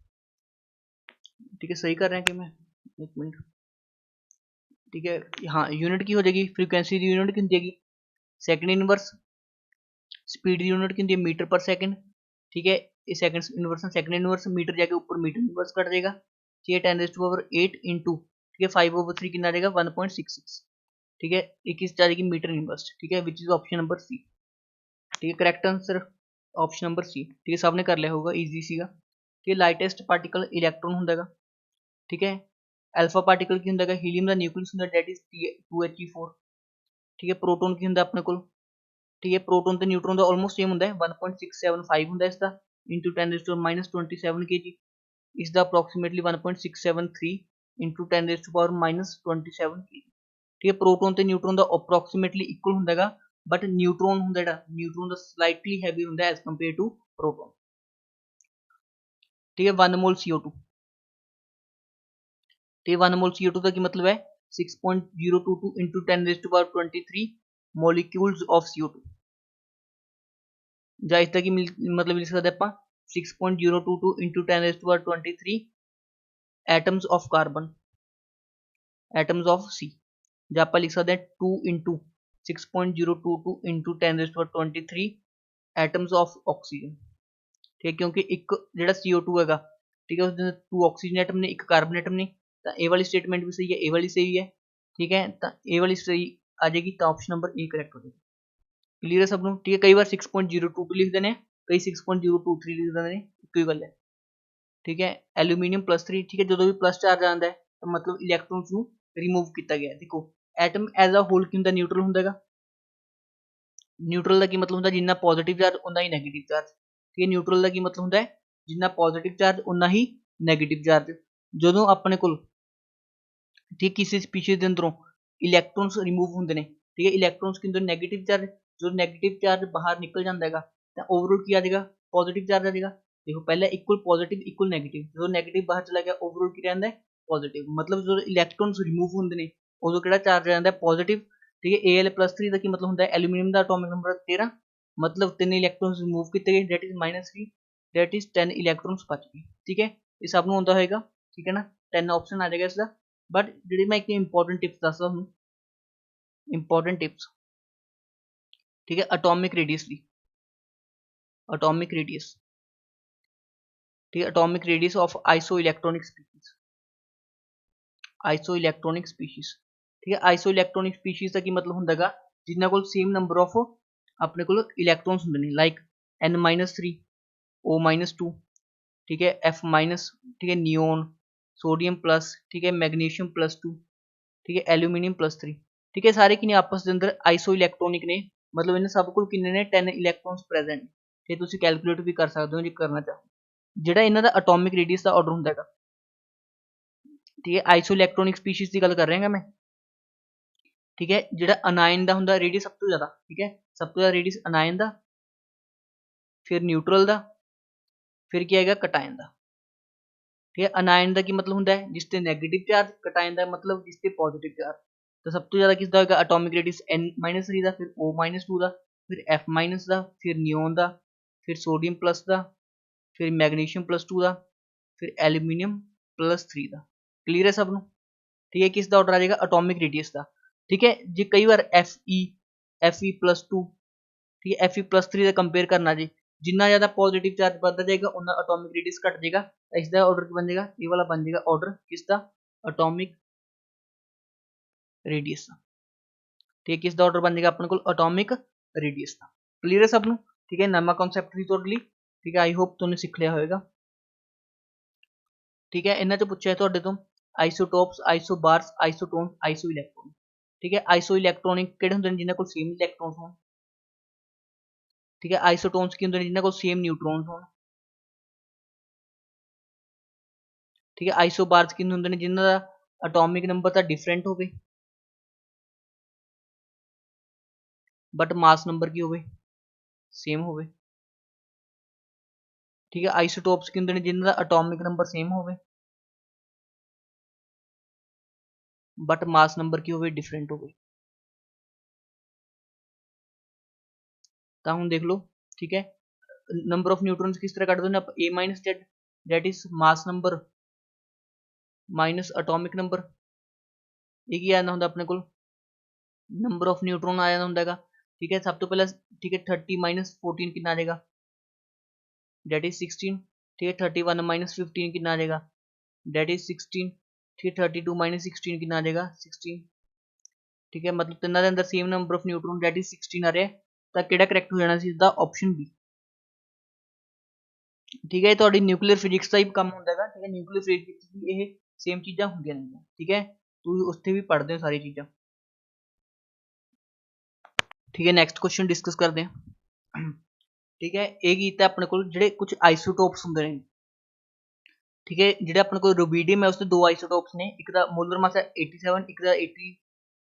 ठीक है, सही कर रहे हैं कि मैं, एक मिनट। ठीक है, हाँ यूनिट की हो जाएगी, फ्रीकुएंसी की यूनिट की हो जाएगी सेकंड इनवर्स, स्पीड की यूनिट की होती है मीटर पर सेकंड। ठीक है, second inverse second inverse metre जाके ऊपर मीटर इनवर्स कट जाएगा। ठीक है, 10⁸8 इंटू ठीक है 5/3 कितना आ जाएगा 1.66। ठीक है, एक इस जाएगी मीटर इनवर्स। ठीक है, which is option number C. ठीक है, correct answer option number C. ठीक है, सबने कर लिया होगा, ईजी सीगा। ठीक है, लाइटेस्ट पार्टिकल इलेक्ट्रॉन होंगे। ठीक है, अल्फा पार्टिकल की होंगे हीलियम का न्यूक्लियस होंगे, डेट इज 2He4। ठीक है, प्रोटोन की होंगे अपने को, ठीक है प्रोटोन तो न्यूट्रॉन का ऑलमोस्ट सेम होंगे, 1.675 होंगे इसका इंटू 10⁻27 kg, इसका अप्रोक्सीमेटली 1.673 इंटू 10⁻27 kg। ठीक है, प्रोटोन तो न्यूट्रॉन का अप्रोक्सीमेटली इक्वल होंगे, बट न्यूट्रॉन होंगे न्यूट्रॉन का स्लाइटली हैवी होंगे एज कंपेयर टू प्रोटोन। ठीक है, 1 मोल CO2। ठीक है, 1 मोल CO2 का मतलब है 6.022 इंटू 10⁻23 मॉलिक्यूल्स ऑफ CO2, ਜਾਂ ਇਸ ਦਾ ਕੀ मतलब लिख सकते ਆਪਾਂ 6.022 into 10⁻23 atoms of carbon, atoms of C, ਜਾਂ ਆਪਾਂ लिख सकते हैं 2 into 6.022 into 10⁻23 atoms of oxygen. ठीक है, क्योंकि एक जो CO2 है, ठीक है, उसमें 2 ऑक्सीजन एटम ने, 1 कार्बन एटम ने, तो ए वाली स्टेटमेंट भी सही है, ए वाली सही है। ठीक है, तो ए वाली सही आ जाएगी, तो ऑप्शन नंबर ए करेक्ट हो जाएगा। क्लियर है सब लोग। ठीक है, कई बार 6.022 लिख देने, कई 6.023 लिख देने, एक ही गल है। ठीक है, एल्यूमीनियम +3। ठीक है, जो भी प्लस चार्ज आता है तो मतलब इलैक्ट्रॉन्स को रिमूव किया गया। देखो एटम एज अ होल की होंगे न्यूट्रल होंगे, न्यूट्रल का की मतलब होंगे जिन्ना पॉजिटिव चार्ज उन्ना ही नैगेटिव चार्ज। ठीक है, न्यूट्रल का की मतलब होंगे जिन्ना पॉजिटिव चार्ज उन्ना ही नैगेटिव चार्ज। जो अपने को ठीक किसी स्पीशीज के अंदरों इलैक्ट्रॉन्स रिमूव होंगे ने, ठीक है, इलैक्ट्रॉन्स के अंदर नैगेटिव चार्ज, जो नैगेटिव चार्ज बाहर निकल जाता है तो ओवरऑल की आ जाएगा पॉजिटिव चार्ज आ जाएगा। देखो पहले इक्वल पॉजिटिव इक्वल नैगेटिव, जो नैगेटिव बाहर चला गया ओवरऑल की रहता है पॉजिटिव, मतलब जो इलैक्ट्रॉन्स रिमूव होंगे ने उदों किहड़ा चार्ज रहता है पॉजिटिव। ठीक है, Al+3 का की मतलब होंगे एल्यूमीनियम का एटॉमिक नंबर 13, मतलब 3 इलैक्ट्रॉन्स रिमूव किए गए, दैट इज -3, दैट इज 10 इलैक्ट्रॉन्स बच गए। ठीक है, ये सब नूं आउंदा होएगा। ठीक है ना, 10 ऑप्शन आ जाएगा इसका। बट जी मैं एक इंपॉर्टेंट टिप्स दसदा हूँ, इंपॉर्टेंट टिप्स। ठीक है, एटॉमिक रेडियस की, एटॉमिक रेडियस, ठीक है, atomic radius of iso electronic species, iso electronic species. ठीक है, आइसो इलैक्ट्रॉनिक स्पीशीज का की मतलब होंगे जिन्होंने को सेम नंबर ऑफ अपने को इलैक्ट्रॉन्स होंगे, लाइक N-3 O-2, ठीक है, F-, ठीक है, नियोन, सोडियम प्लस, ठीक है, मैग्नीशियम +2, ठीक है, एल्यूमीनियम +3। ठीक है, सारे कि आपस के अंदर आइसो इलैक्ट्रॉनिक ने, मतलब इन्हें सब को किन्ने ने 10 इलैक्ट्रॉन्स प्रेजेंट। ठीक है, कैलकुलेट भी कर सकते हो जो करना चाहो। जोड़ा इन्हों का एटॉमिक रेडियस का ऑर्डर होंगे, ठीक है, आइसो इलैक्ट्रॉनिक स्पीशीज की गल कर रहा मैं। ठीक है। ਜਿਹੜਾ ਅਨਾਇਨ ਦਾ ਹੁੰਦਾ ਰੇਡੀਅਸ ਸਭ ਤੋਂ ਜ਼ਿਆਦਾ, ਠੀਕ ਹੈ, ਸਭ ਤੋਂ ਜ਼ਿਆਦਾ ਰੇਡੀਅਸ ਅਨਾਇਨ ਦਾ, ਫਿਰ ਨਿਊਟਰਲ ਦਾ, ਫਿਰ ਕੀ ਆਏਗਾ ਕਟਾਇਨ ਦਾ। ठीक है। अनायन का की मतलब होंगे जिस ते नैगेटिव चार्ज, कटायन का मतलब जिस ते पॉजिटिव चार्ज। तो सब तो ज़्यादा किसका होगा एटॉमिक रेडियस N-3 का, फिर O-2 का, फिर F- का, फिर नियोन का, फिर सोडियम प्लस का, फिर मैग्नीशियम +2 का, फिर एल्यूमीनियम +3 का। क्लीयर है सब नूं? ठीक है। किस दा ऑर्डर आ जाएगा एटॉमिक रेडियस का। ठीक है जी। कई बार Fe+2, ठीक है, Fe+3 का कंपेयर करना जी, जिन्ना ज़्यादा पॉजिटिव चार्ज बढ़ता जाएगा उन्ना एटॉमिक रेडियस घट जाएगा। इसका ऑर्डर की बन जाएगा, ये वाला बन जाएगा ऑर्डर किसका एटॉमिक रेडियस का। ठीक है। किसका ऑर्डर बन जाएगा अपने को एटॉमिक रेडियस का। क्लीयर है सब नूं? ठीक है। नवा कॉन्सैप्ट भी टोटली ठीक है। आई होप तुमने सीख लिया होगा। ठीक है। इन्हां चों पुछया है तुहाडे तो isotopes, isobars, isotones, iso electron. ठीक है। आइसो इलैक्ट्रॉनिक किहड़े हुंदे ने जिन्हां कोल सेम इलैक्ट्रॉन्स होण। ठीक है। आइसोटोन्स की हुंदे ने जिन्हां कोल सेम न्यूट्रॉन्स होण। ठीक है। आइसोबार्स की हुंदे ने जिन्हां दा एटॉमिक नंबर तां डिफरेंट होवे बट मास नंबर की होवे सेम होवे। ठीक है। आइसोटोप्स की हुंदे ने जिन्हां दा एटॉमिक नंबर सेम होवे बट मास नंबर की होवे डिफरेंट होवे। तां हुण देख लो। ठीक है। नंबर ऑफ न्यूट्रॉन्स किस तरह कट दो आप A-Z, that is mass number minus atomic number. ये की आना हुंदा अपने कोल नंबर ऑफ न्यूट्रॉन आ जाना हुंदा हैगा। ठीक है। सब तो पहले ठीक है 30 - 14 कितना आ जाएगा दैट इज 16। ठीक है। 31 - 15 कितना आ जाएगा दैट इज 16। ठीक है। 32 - 16 कितना आ जाएगा 16। ठीक है। मतलब तिना के अंदर same number of neutron that is 16 आ रहा है। तो किहड़ा करैक्ट हो जाना सी इसदा ऑप्शन बी। ठीक है। थोड़ी न्यूक्लियर फिजिक्स का ही काम होंदा है। ठीक है। न्यूक्लियर फिजिक्स भी ये सेम चीज़ां होंदियां नहीं। ठीक है। तुसीं उत्थे भी पढ़ते हो सारी चीज़ां। ठीक है। नैक्सट क्वेश्चन डिस्कस करते हैं। ठीक है। ये कीता अपने को जिहड़े कुछ आइसोटोप्स होंदे ने। ठीक है। जिहड़ा अपने को रुबीडियम है उसके दो आइसोटोप्स ने, एक दा मोलर मास है 87, एक दा 80,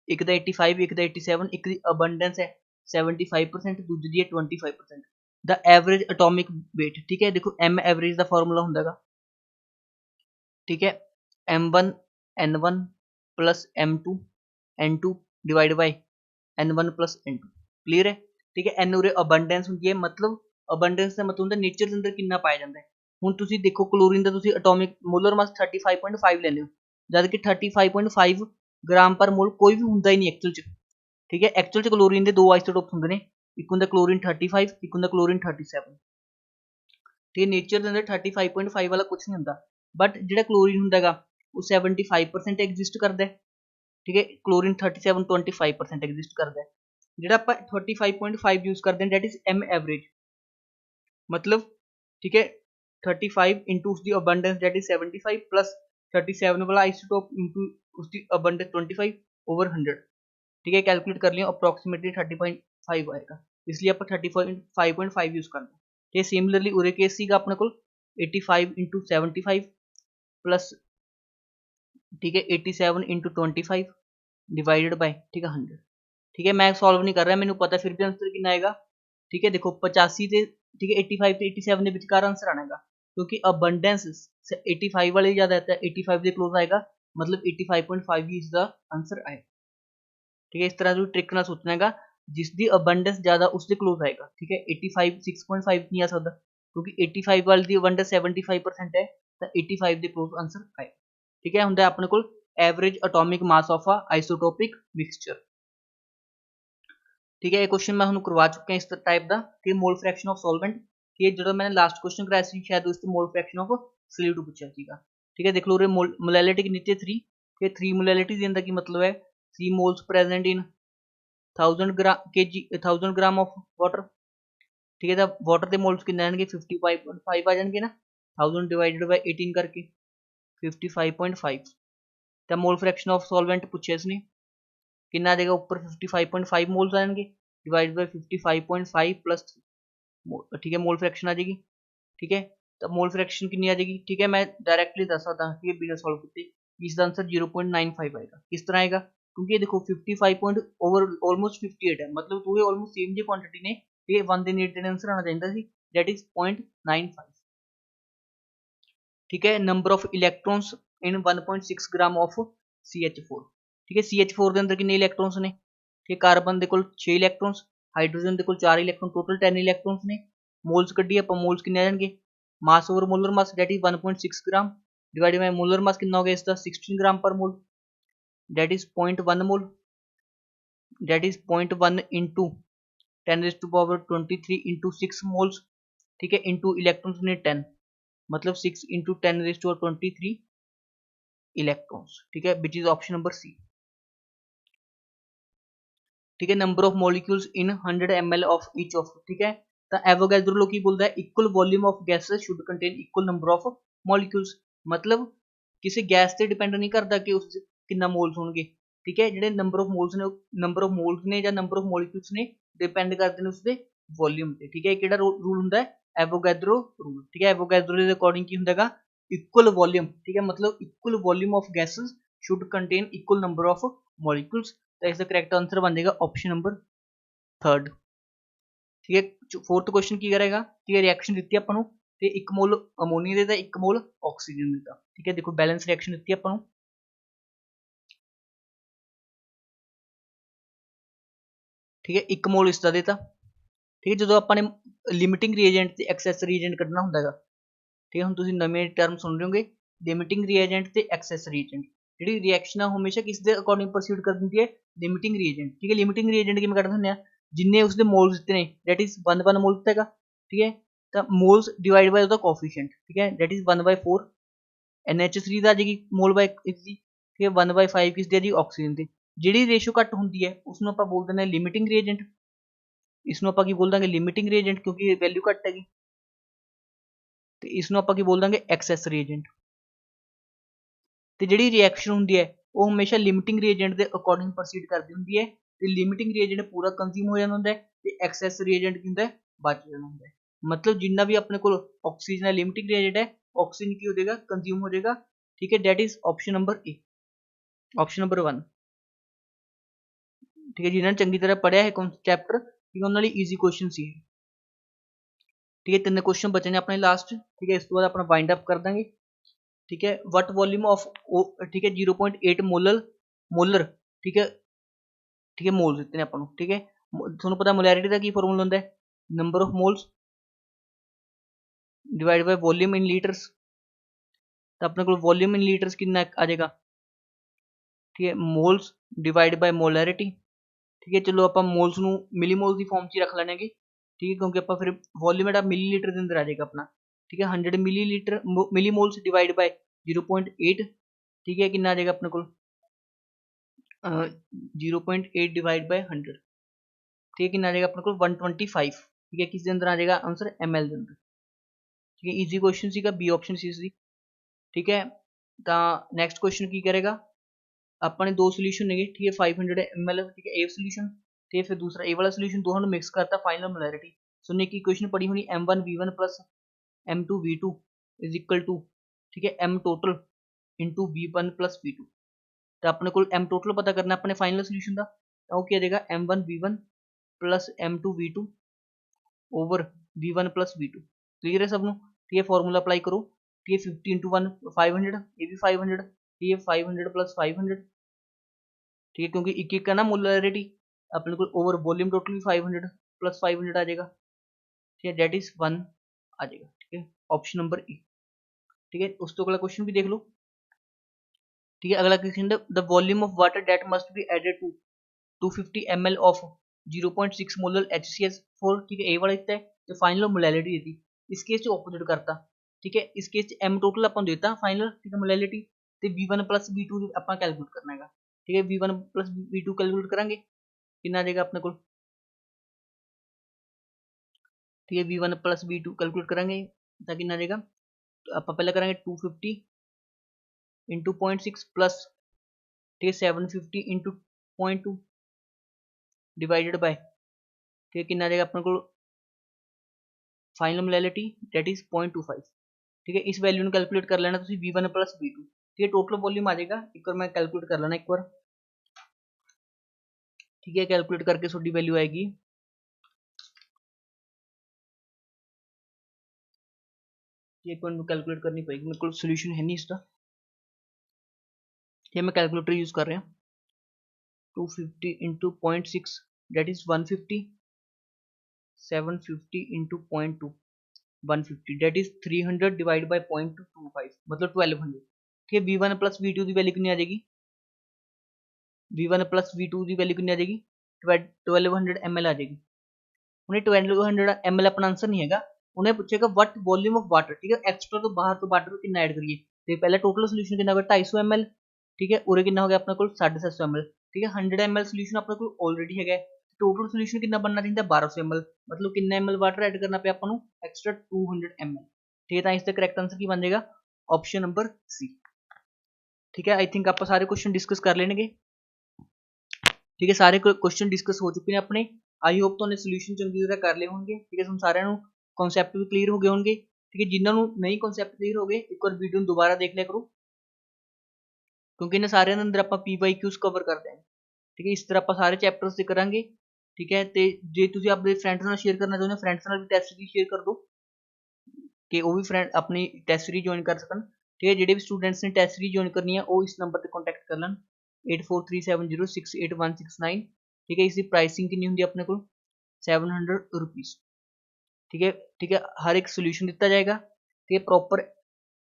एक दा 85, एक दा 87, एक दी अबंडेंस है 75%, दूजी दी है 25%। The average atomic weight. ठीक है। देखो एम एवरेज का फॉर्मूला होंदा है। ठीक है। M1 N1 plus M2 N2 divide by N1 plus N2। Clear है। ठीक है। एन उरे अबंडेंस होंदी है, मतलब अबंडेंस का मतलब होंदा नेचर के अंदर कितना पाया जाता है। हुण तुसीं देखो क्लोरीन का तुसीं एटॉमिक मोलर मास 35.5 लैंदे हो, जद कि 35.5 ग्राम पर मोल कोई भी हुंदा ही नहीं एक्चुअल च। ठीक है। एक्चुअल च क्लोरीन के दो आइसोटोप्स होंदे ने, एक हुंदा क्लोरीन 35, एक हुंदा क्लोरीन 37। ठीक है। नेचर के अंदर 35.5 वाला कुछ नहीं होंदा, बट जिहड़ा क्लोरीन हुंदा हैगा वो 75% एग्जिस्ट करता है। ठीक है। क्लोरीन 37 25% एग्जिस्ट करता है। जिहड़ा आपां 35.5 यूज करते हैं दैट इज एम एवरेज, मतलब ठीक है 35 इंटू उसकी अबंडेंस दैट इज 75 प्लस 37 वाला आइसोटोप इंटू उसकी अबंडेंस 25 ओवर 100। ठीक है। कैलकुलेट कर लिया अप्रोक्सीमेटली 30.5 आएगा, इसलिए आप 35.5 यूज करते हैं। ठीक है। सिमिलरली उरे केस सीगा अपने को 85 इंटू 75 प्लस ठीक है 87 इंटू 25 डिवाइडेड बाय ठीक है 100। ठीक है। मैं सॉल्व नहीं कर रहा, मैंने पता फिर भी आंसर कितना आएगा। ठीक है। देखो 85 से ठीक है 85 ਤੇ 87 ਦੇ ਵਿਚਕਾਰ आंसर आना है, क्योंकि अबंडेंस 85 वाले ज़्यादा आता है, 85 के क्लोज आएगा, मतलब 85.5 ही इसका आंसर आएगा। ठीक है। इस तरह जो ट्रिक ना सोचना है जिसकी अबंडेंस ज़्यादा उसके क्लोज आएगा। ठीक है। 85 6.5 नहीं आ सकता, क्योंकि 85 वाले की अबंडेंस 75% है, तो 85 के क्लोज आंसर आएगा। ठीक है। हुंदा अपने को average atomic mass of a isotopic mixture. ठीक है। ये क्वेश्चन मैं ਤੁਹਾਨੂੰ करवा चुका इस टाइप का कि मोल फ्रैक्शन ऑफ सॉल्वेंट। ये जो मैंने लास्ट क्वेश्चन कराया सी शायद उससे मोल फ्रैक्शन ऑफ सॉल्यूट पूछा सीगा। ठीक है। देख लो रे मोलैलिटी कितनी थी 3 के 3 मोलैलिटी देने का की मतलब है 3 moles present in 1000 gram kg 1000 gram of water. ठीक है। तो वाटर के मोल्स कितने आएंगे 55.5 आ जाएंगे ना, 1000 डिवाइडेड बाय 18 करके 55.5। तो मोल फ्रैक्शन ऑफ सॉल्वेंट पूछे इसने कितना आ जाएगा ऊपर 55.5 मोल्स आ जाएंगे डिवाइड बाय 55.5 प्लस ठीक है मोल फ्रैक्शन आ जाएगी। ठीक है। तो मोल फ्रैक्शन कितनी आ जाएगी। ठीक है। मैं डायरेक्टली दस सकता ठीक है बिना सॉल्व करते इसका आंसर 0.95 आएगा। किस तरह आएगा, क्योंकि ये देखो 55 पॉइंट ओवर ऑलमोस्ट 58 है, मतलब तू ऑलमोस्ट सेम जी क्वांटिटी ने ये 1 ਦੇ ਨੇੜੇ ਤੇੜੇ ਆਨਸਰ ਆਣਾ ਚਾਹੀਦਾ ਸੀ, that is 0.95। ठीक है, number of electrons in 1.6 gram of CH4। ठीक है, CH4 ਦੇ ਅੰਦਰ ਕਿੰਨੇ ਇਲੈਕਟ੍ਰॉन्स ਨੇ? ठीक है, ਕਾਰਬਨ ਦੇ ਕੋਲ 6 ਇਲੈਕਟ੍ਰॉन्स, ਹਾਈਡਰੋਜਨ ਦੇ ਕੋਲ 4 ਇਲੈਕਟ੍ਰॉन, ਟੋਟਲ 10 ਇਲੈਕਟ੍ਰॉन्स ਨੇ। ਮੋਲਸ ਕੱਢੀ ਆਪਾਂ, ਮੋਲਸ ਕਿੰਨੇ ਆ ਜਾਣਗੇ? Mass over molar mass that is 1.6 gram divided by molar mass कितना हो गया इसका? 16 gram per mole, that is 0.1 mole, that is 0.1 into 10⁻23 into 6 moles. ठीक है, इंटू इलेक्ट्रॉन्स ने 10, मतलब 6 इंटू 10⁻23 इलेक्ट्रॉन्स। ठीक है, which is option number C. ठीक है, number of molecules in 100 ml of each of. ठीक है, तो एवोगैड्रो लो की बोलता है equal volume of gases should contain equal number of molecules, मतलब किसी गैस से डिपेंड नहीं करता कि उस कितना मोल्स होंगे। ठीक है, ਜਿਹੜੇ नंबर ऑफ मोल्स ने, नंबर ऑफ मोल्स ने ਜਾਂ नंबर ऑफ मॉलिक्यूल्स ने डिपेंड ਕਰਦੇ ਨੇ ਉਸਦੇ वॉल्यूम ਤੇ। ठीक है, ਕਿਹੜਾ रूल ਹੁੰਦਾ है? Avogadro rule. ठीक है, एवोगैड्रो ਦੇ ਅਕੋਰਡਿੰਗ ਕੀ ਹੁੰਦਾ ਹੈਗਾ? Equal volume. ठीक है, मतलब equal volume of gases should contain equal number of molecules. तो इसका करेक्ट आंसर बन जाएगा ऑप्शन नंबर 3। ठीक है, 4th क्वेश्चन की करेगा? ठीक है, रिएक्शन दी ਆਪਾਂ ਨੂੰ ਤੇ 1 मोल अमोनिया देता, 1 मोल ऑक्सीजन देता। ठीक है, देखो बैलेंस रिएक्शन दी ਆਪਾਂ ਨੂੰ। ठीक है, 1 मोल इसका देता। ठीक है, जो अपने लिमिटिंग रिएजेंट ਤੇ एक्सेस रिएजेंट ਕੱਢਣਾ ਹੁੰਦਾ ਹੈਗਾ। ठीक है, ਹੁਣ ਤੁਸੀਂ ਨਵੇਂ ਟਰਮ ਸੁਣ ਰਹੇ ਹੋਗੇ, ਲਿਮਿਟਿੰਗ ਰਿਐਜੈਂਟ ਤੇ ਐਕਸੈਸ ਰਿਐਜੈਂਟ। ਜਿਹੜੀ ਰਿਐਕਸ਼ਨ ਆ ਹਮੇਸ਼ਾ ਕਿਸ ਦੇ ਅਕੋਰਡਿੰਗ ਪ੍ਰੋਸੀਡ ਕਰ ਦਿੰਦੀ ਹੈ? ਲਿਮਿਟਿੰਗ ਰਿਐਜੈਂਟ। ਠੀਕ ਹੈ, ਲਿਮਿਟਿੰਗ ਰਿਐਜੈਂਟ ਕਿਵੇਂ ਕੱਢਦੇ ਹੁੰਦੇ ਆ? ਜਿੰਨੇ ਉਸਦੇ ਮੋਲਸ ਦਿੱਤੇ ਨੇ, that is 1 ਮੋਲ ਦਿੱਤਾ ਹੈਗਾ। ਠੀਕ ਹੈ, ਤਾਂ ਮੋਲਸ ਡਿਵਾਈਡ ਬਾਈ ਉਹਦਾ ਕੋਫੀਸ਼ੀਐਂਟ। ਠੀਕ ਹੈ, that is 1/4। NH3 ਦਾ ਆ ਜਾਏਗੀ ਮੋਲ ਬਾਈ ਇਸ ਦੀ। ਠੀਕ ਹੈ, 1/5 ਕਿਸ ਦੀ ਆ ਜੀ? ਆਕਸੀਜਨ ਦੀ। ਜਿਹੜੀ ਰੇਸ਼ੋ ਘੱਟ ਹੁੰਦੀ ਹੈ ਉਸ ਨੂੰ ਆਪਾਂ ਬੋਲ ਦਿੰਦੇ ਹਾਂ ਲਿਮਿਟਿੰਗ ਰਿਐਜੈਂਟ। ਇਸ ਨੂੰ ਆਪਾਂ ਕੀ ਬੋਲ ਦਾਂਗੇ? ਲਿਮਿਟਿੰਗ ਰਿਐਜੈਂਟ, ਕਿਉਂਕਿ ਵੈਲਿਊ ਘੱਟ ਹੈਗੀ। ਤੇ ਇਸ ਨੂੰ ਆਪਾਂ ਕੀ ਬੋਲ ਦਾਂਗੇ? ਐਕਸੈਸ ਰਿਐਜੈਂਟ। ਤੇ ਜਿਹੜੀ ਰਿਐਕਸ਼ਨ ਹੁੰਦੀ ਹੈ ਉਹ ਹਮੇਸ਼ਾ ਲਿਮਿਟਿੰਗ ਰਿਐਜੈਂਟ ਦੇ ਅਕੋਰਡਿੰਗ ਪ੍ਰੋਸੀਡ ਕਰਦੀ ਹੁੰਦੀ ਹੈ, ਤੇ ਲਿਮਿਟਿੰਗ ਰਿਐਜੈਂਟ ਪੂਰਾ ਕੰਜ਼ਿਊਮ ਹੋ ਜਾਂਦਾ ਹੁੰਦਾ ਹੈ ਤੇ ਐਕਸੈਸ ਰਿਐਜੈਂਟ ਕੀ ਹੁੰਦਾ ਹੈ? ਬਚ ਜਾਂਦਾ ਹੁੰਦਾ ਹੈ। मतलब जितना भी अपने को ऑक्सीजन है लिमिटिंग रिएजेंट है, ऑक्सीजन की हो जाएगा कंज्यूम हो जाएगा। ठीक है, that is option number A, option number 1। ठीक है, जिन्होंने चंगी तरह पढ़िया है चैप्टर, ठीक है, उन्होंने ईजी क्वेश्चन सी। ठीक है, 3 क्वेश्चन बचे ने अपने लास्ट। ठीक है, इस बाद अपना वाइंड अप कर देंगे। ठीक है, वट वॉल्यूम ऑफ, ठीक है 0.8 मोलर। ठीक है, ठीक है, मोल्स दिते ने अपन। ठीक है, थोड़ा पता मोलैरिटी का की फॉर्मूला होता है? Number of moles divide by volume in litres. तो अपने को वॉल्यूम इन लीटर्स कितना आ जाएगा? ठीक है, मोल्स डिवाइड बाय मोलैरिटी। ठीक है, चलो आप मोल्स ਨੂੰ मिलीमोल्स की फॉर्म 'ਚ ਰੱਖ ਲੈਣਗੇ। ठीक है, क्योंकि आप फिर वॉल्यूम है मिलीलीटर के अंदर आ जाएगा अपना। ठीक है, 100 मिलीलीटर मिलीमोल्स डिवाइड बाय 0.8। ठीक है, कितना आ जाएगा अपने को? 0.8 डिवाइड बाय 100। ठीक है, कितना आ जाएगा अपने को? 125। ठीक है, किस के अंदर आ जाएगा आंसर? ml के अंदर। ठीक है, ईजी क्वेश्चन सीगा, बी ऑप्शन सी सी। ठीक है, तो नैक्सट क्वेश्चन की करेगा? अपने 2 सोल्यूशन है। ठीक है, 500 ml। ठीक है, ए सोल्यूशन ਤੇ ਫਿਰ दूसरा ए वाला सोल्यूशन, दोनों ਨੂੰ मिक्स करता फाइनल मोलैरिटी। सो ने की इक्वेशन पढ़ी होनी m1v1 plus m2v2 is equal to, ठीक है, m total into v1 plus v2। तो अपने को m टोटल पता करना अपने फाइनल सोल्यूशन का, तो क्या आ जाएगा? m1v1 plus m2v2 over v1 plus v2। Clear है सब? ठीक है, फॉर्मूला अप्लाई करो। ठीक है, 50 इंटू 1 500, ये भी 500। ठीक है, 500 प्लस 500। ठीक है, क्योंकि एक एक का ना मोलैरिटी अपने को ओवर वॉल्यूम टोटल भी 500 प्लस 500 आ जाएगा। ठीक है, डेट इज 1 आ जाएगा। ठीक है, ऑप्शन नंबर ए। ठीक है, उस तो अगला क्वेश्चन भी देख लो। ठीक है, अगला question, the volume of water that must be added to 250 ml of 0.6 molar HCl4। ठीक है, ए वाला इतना है तो फाइनल मोलैरिटी देती। इस केस से ऑपोजिट करता। ठीक है, इस केस m टोटल अपन देता फाइनल। ठीक है, मोलैरिटी ਤੇ v1 प्लस v2 ਆਪਾਂ कैलकुलेट करना है। ठीक है, v1 प्लस v2 कैलकुलेट करेंगे, कितना आ जाएगा अपने को? ठीक है, v1 प्लस v2 कैलकुलेट करेंगे तो कितना आ जाएगा? तो आप पहले करेंगे 250 इंटू 0.6 प्लस, ठीक है, 750 इंटू 0.2 डिवाइडेड बाय, ठीक है, कितना आ जाएगा अपने को? Final molarity that is 0.25। ठीक है, इस वैल्यू ने कैलकुलेट कर लेना v1 प्लस v2। ठीक है, टोटल वॉल्यूम आ जाएगा, एक बार मैं कैलकुलेट कर लेना एक बार। ठीक है, कैलकुलेट करके थोड़ी वैल्यू आएगी एक मिनट में कैलकुलेट करनी पड़ेगी, मेरे को सोल्यूशन है नहीं इसका। ये मैं कैलकुलेटर यूज कर रहे हैं। 250 into 0.6 that is 150, 750 into 0.2 150 that is 300 divide by 0.25 मतलब 1200। ठीक है, V1 प्लस V2 की वैल्यू कितनी आ जाएगी, V1 प्लस V2 की वैल्यू कितनी आ जाएगी 1200 ml आ जाएगी। उन्हें 1200 ml अपना आंसर नहीं हैगा, उन्हें पूछेगा व्हाट वॉल्यूम ऑफ वाटर। ठीक है, एक्स्ट्रा तो बाहर तो वाटर कितना ऐड करिए, तो पहले टोटल सोल्यूशन कितना होगा 250 ml। ठीक है, उरे कितना हो गया अपने को 750 ml। ठीक है, 100 ml सोल्यूशन अपने को ऑलरेडी है, टोटल सोल्यूशन कितना बनना चाहिए 1200 ml, मतलब कितना ml वाटर ऐड करना पे अपन एक्स्ट्रा 200 ml। ठीक है, तो इसका करेक्ट आंसर की बन जाएगा ऑप्शन नंबर सी। ठीक है, आई थिंक आप सारे क्वेश्चन डिस्कस कर लेंगे। ठीक है, सारे क्वेश्चन डिस्कस हो चुके हैं अपने। आई होप तो सोल्यूशन चंगी तरह कर ले होंगे। ठीक है, तुम सारे कॉन्सैप्ट भी क्लीयर हो गए होंगे। ठीक है, जिन्होंने नहीं कॉन्सैप्ट क्लीयर हो गए एक बार वीडियो दोबारा देख लिया करो, क्योंकि इन्हें सारे अंदर आप PYQs कवर करते हैं। ठीक है, इस तरह आप सारे चैप्टर्स से करांगे। ठीक है, तो जे तुम अपने फ्रेंड्स ਨਾਲ शेयर करना चाहते हो फ्रेंड्स ਨਾਲ भी टेस्ट सीरीज शेयर कर दो कि वो भी फ्रेंड अपनी टेस्ट सीरीज ज्वाइन कर सकन। ठीक है, ਜਿਹੜੇ भी स्टूडेंट्स ने टेस्ट सीरीज ज्वाइन करनी है वो इस नंबर ਤੇ ਕੰਟੈਕਟ ਕਰ ਲੈਣ 8437068169। ठीक है, इसकी प्राइसिंग कितनी होंगी अपने को 700 रुपीज़। ठीक है, ठीक है, हर एक सोल्यूशन दिता जाएगा। ठीक है, ਪ੍ਰੋਪਰ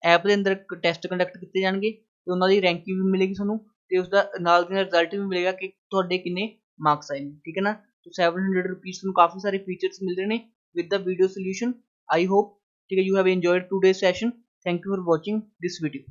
ਐਪ ਦੇ ਅੰਦਰ ਟੈਸਟ ਕੰਡਕਟ ਕੀਤੇ ਜਾਣਗੇ ਤੇ ਉਹਨਾਂ ਦੀ ਰੈਂਕਿੰਗ ਵੀ ਮਿਲੇਗੀ ਤੁਹਾਨੂੰ ਤੇ ਉਸ ਦਾ ਨਾਲ ਦੀ ਨਾਲ ਰਿਜ਼ਲਟ ਵੀ ਮਿਲੇਗਾ ਕਿ ਤੁਹਾਡੇ ਕਿੰਨੇ ਮਾਰਕਸ ਆਏ ਨੇ। ਠੀਕ ਹੈ ਨਾ, तो 700 रुपीज़ ਤੁਹਾਨੂੰ ਕਾਫੀ ਸਾਰੇ ਫੀਚਰਸ ਮਿਲ ਰਹੇ ਨੇ with the video solution. I hope ठीक है you have enjoyed today's session. Thank you for watching this video.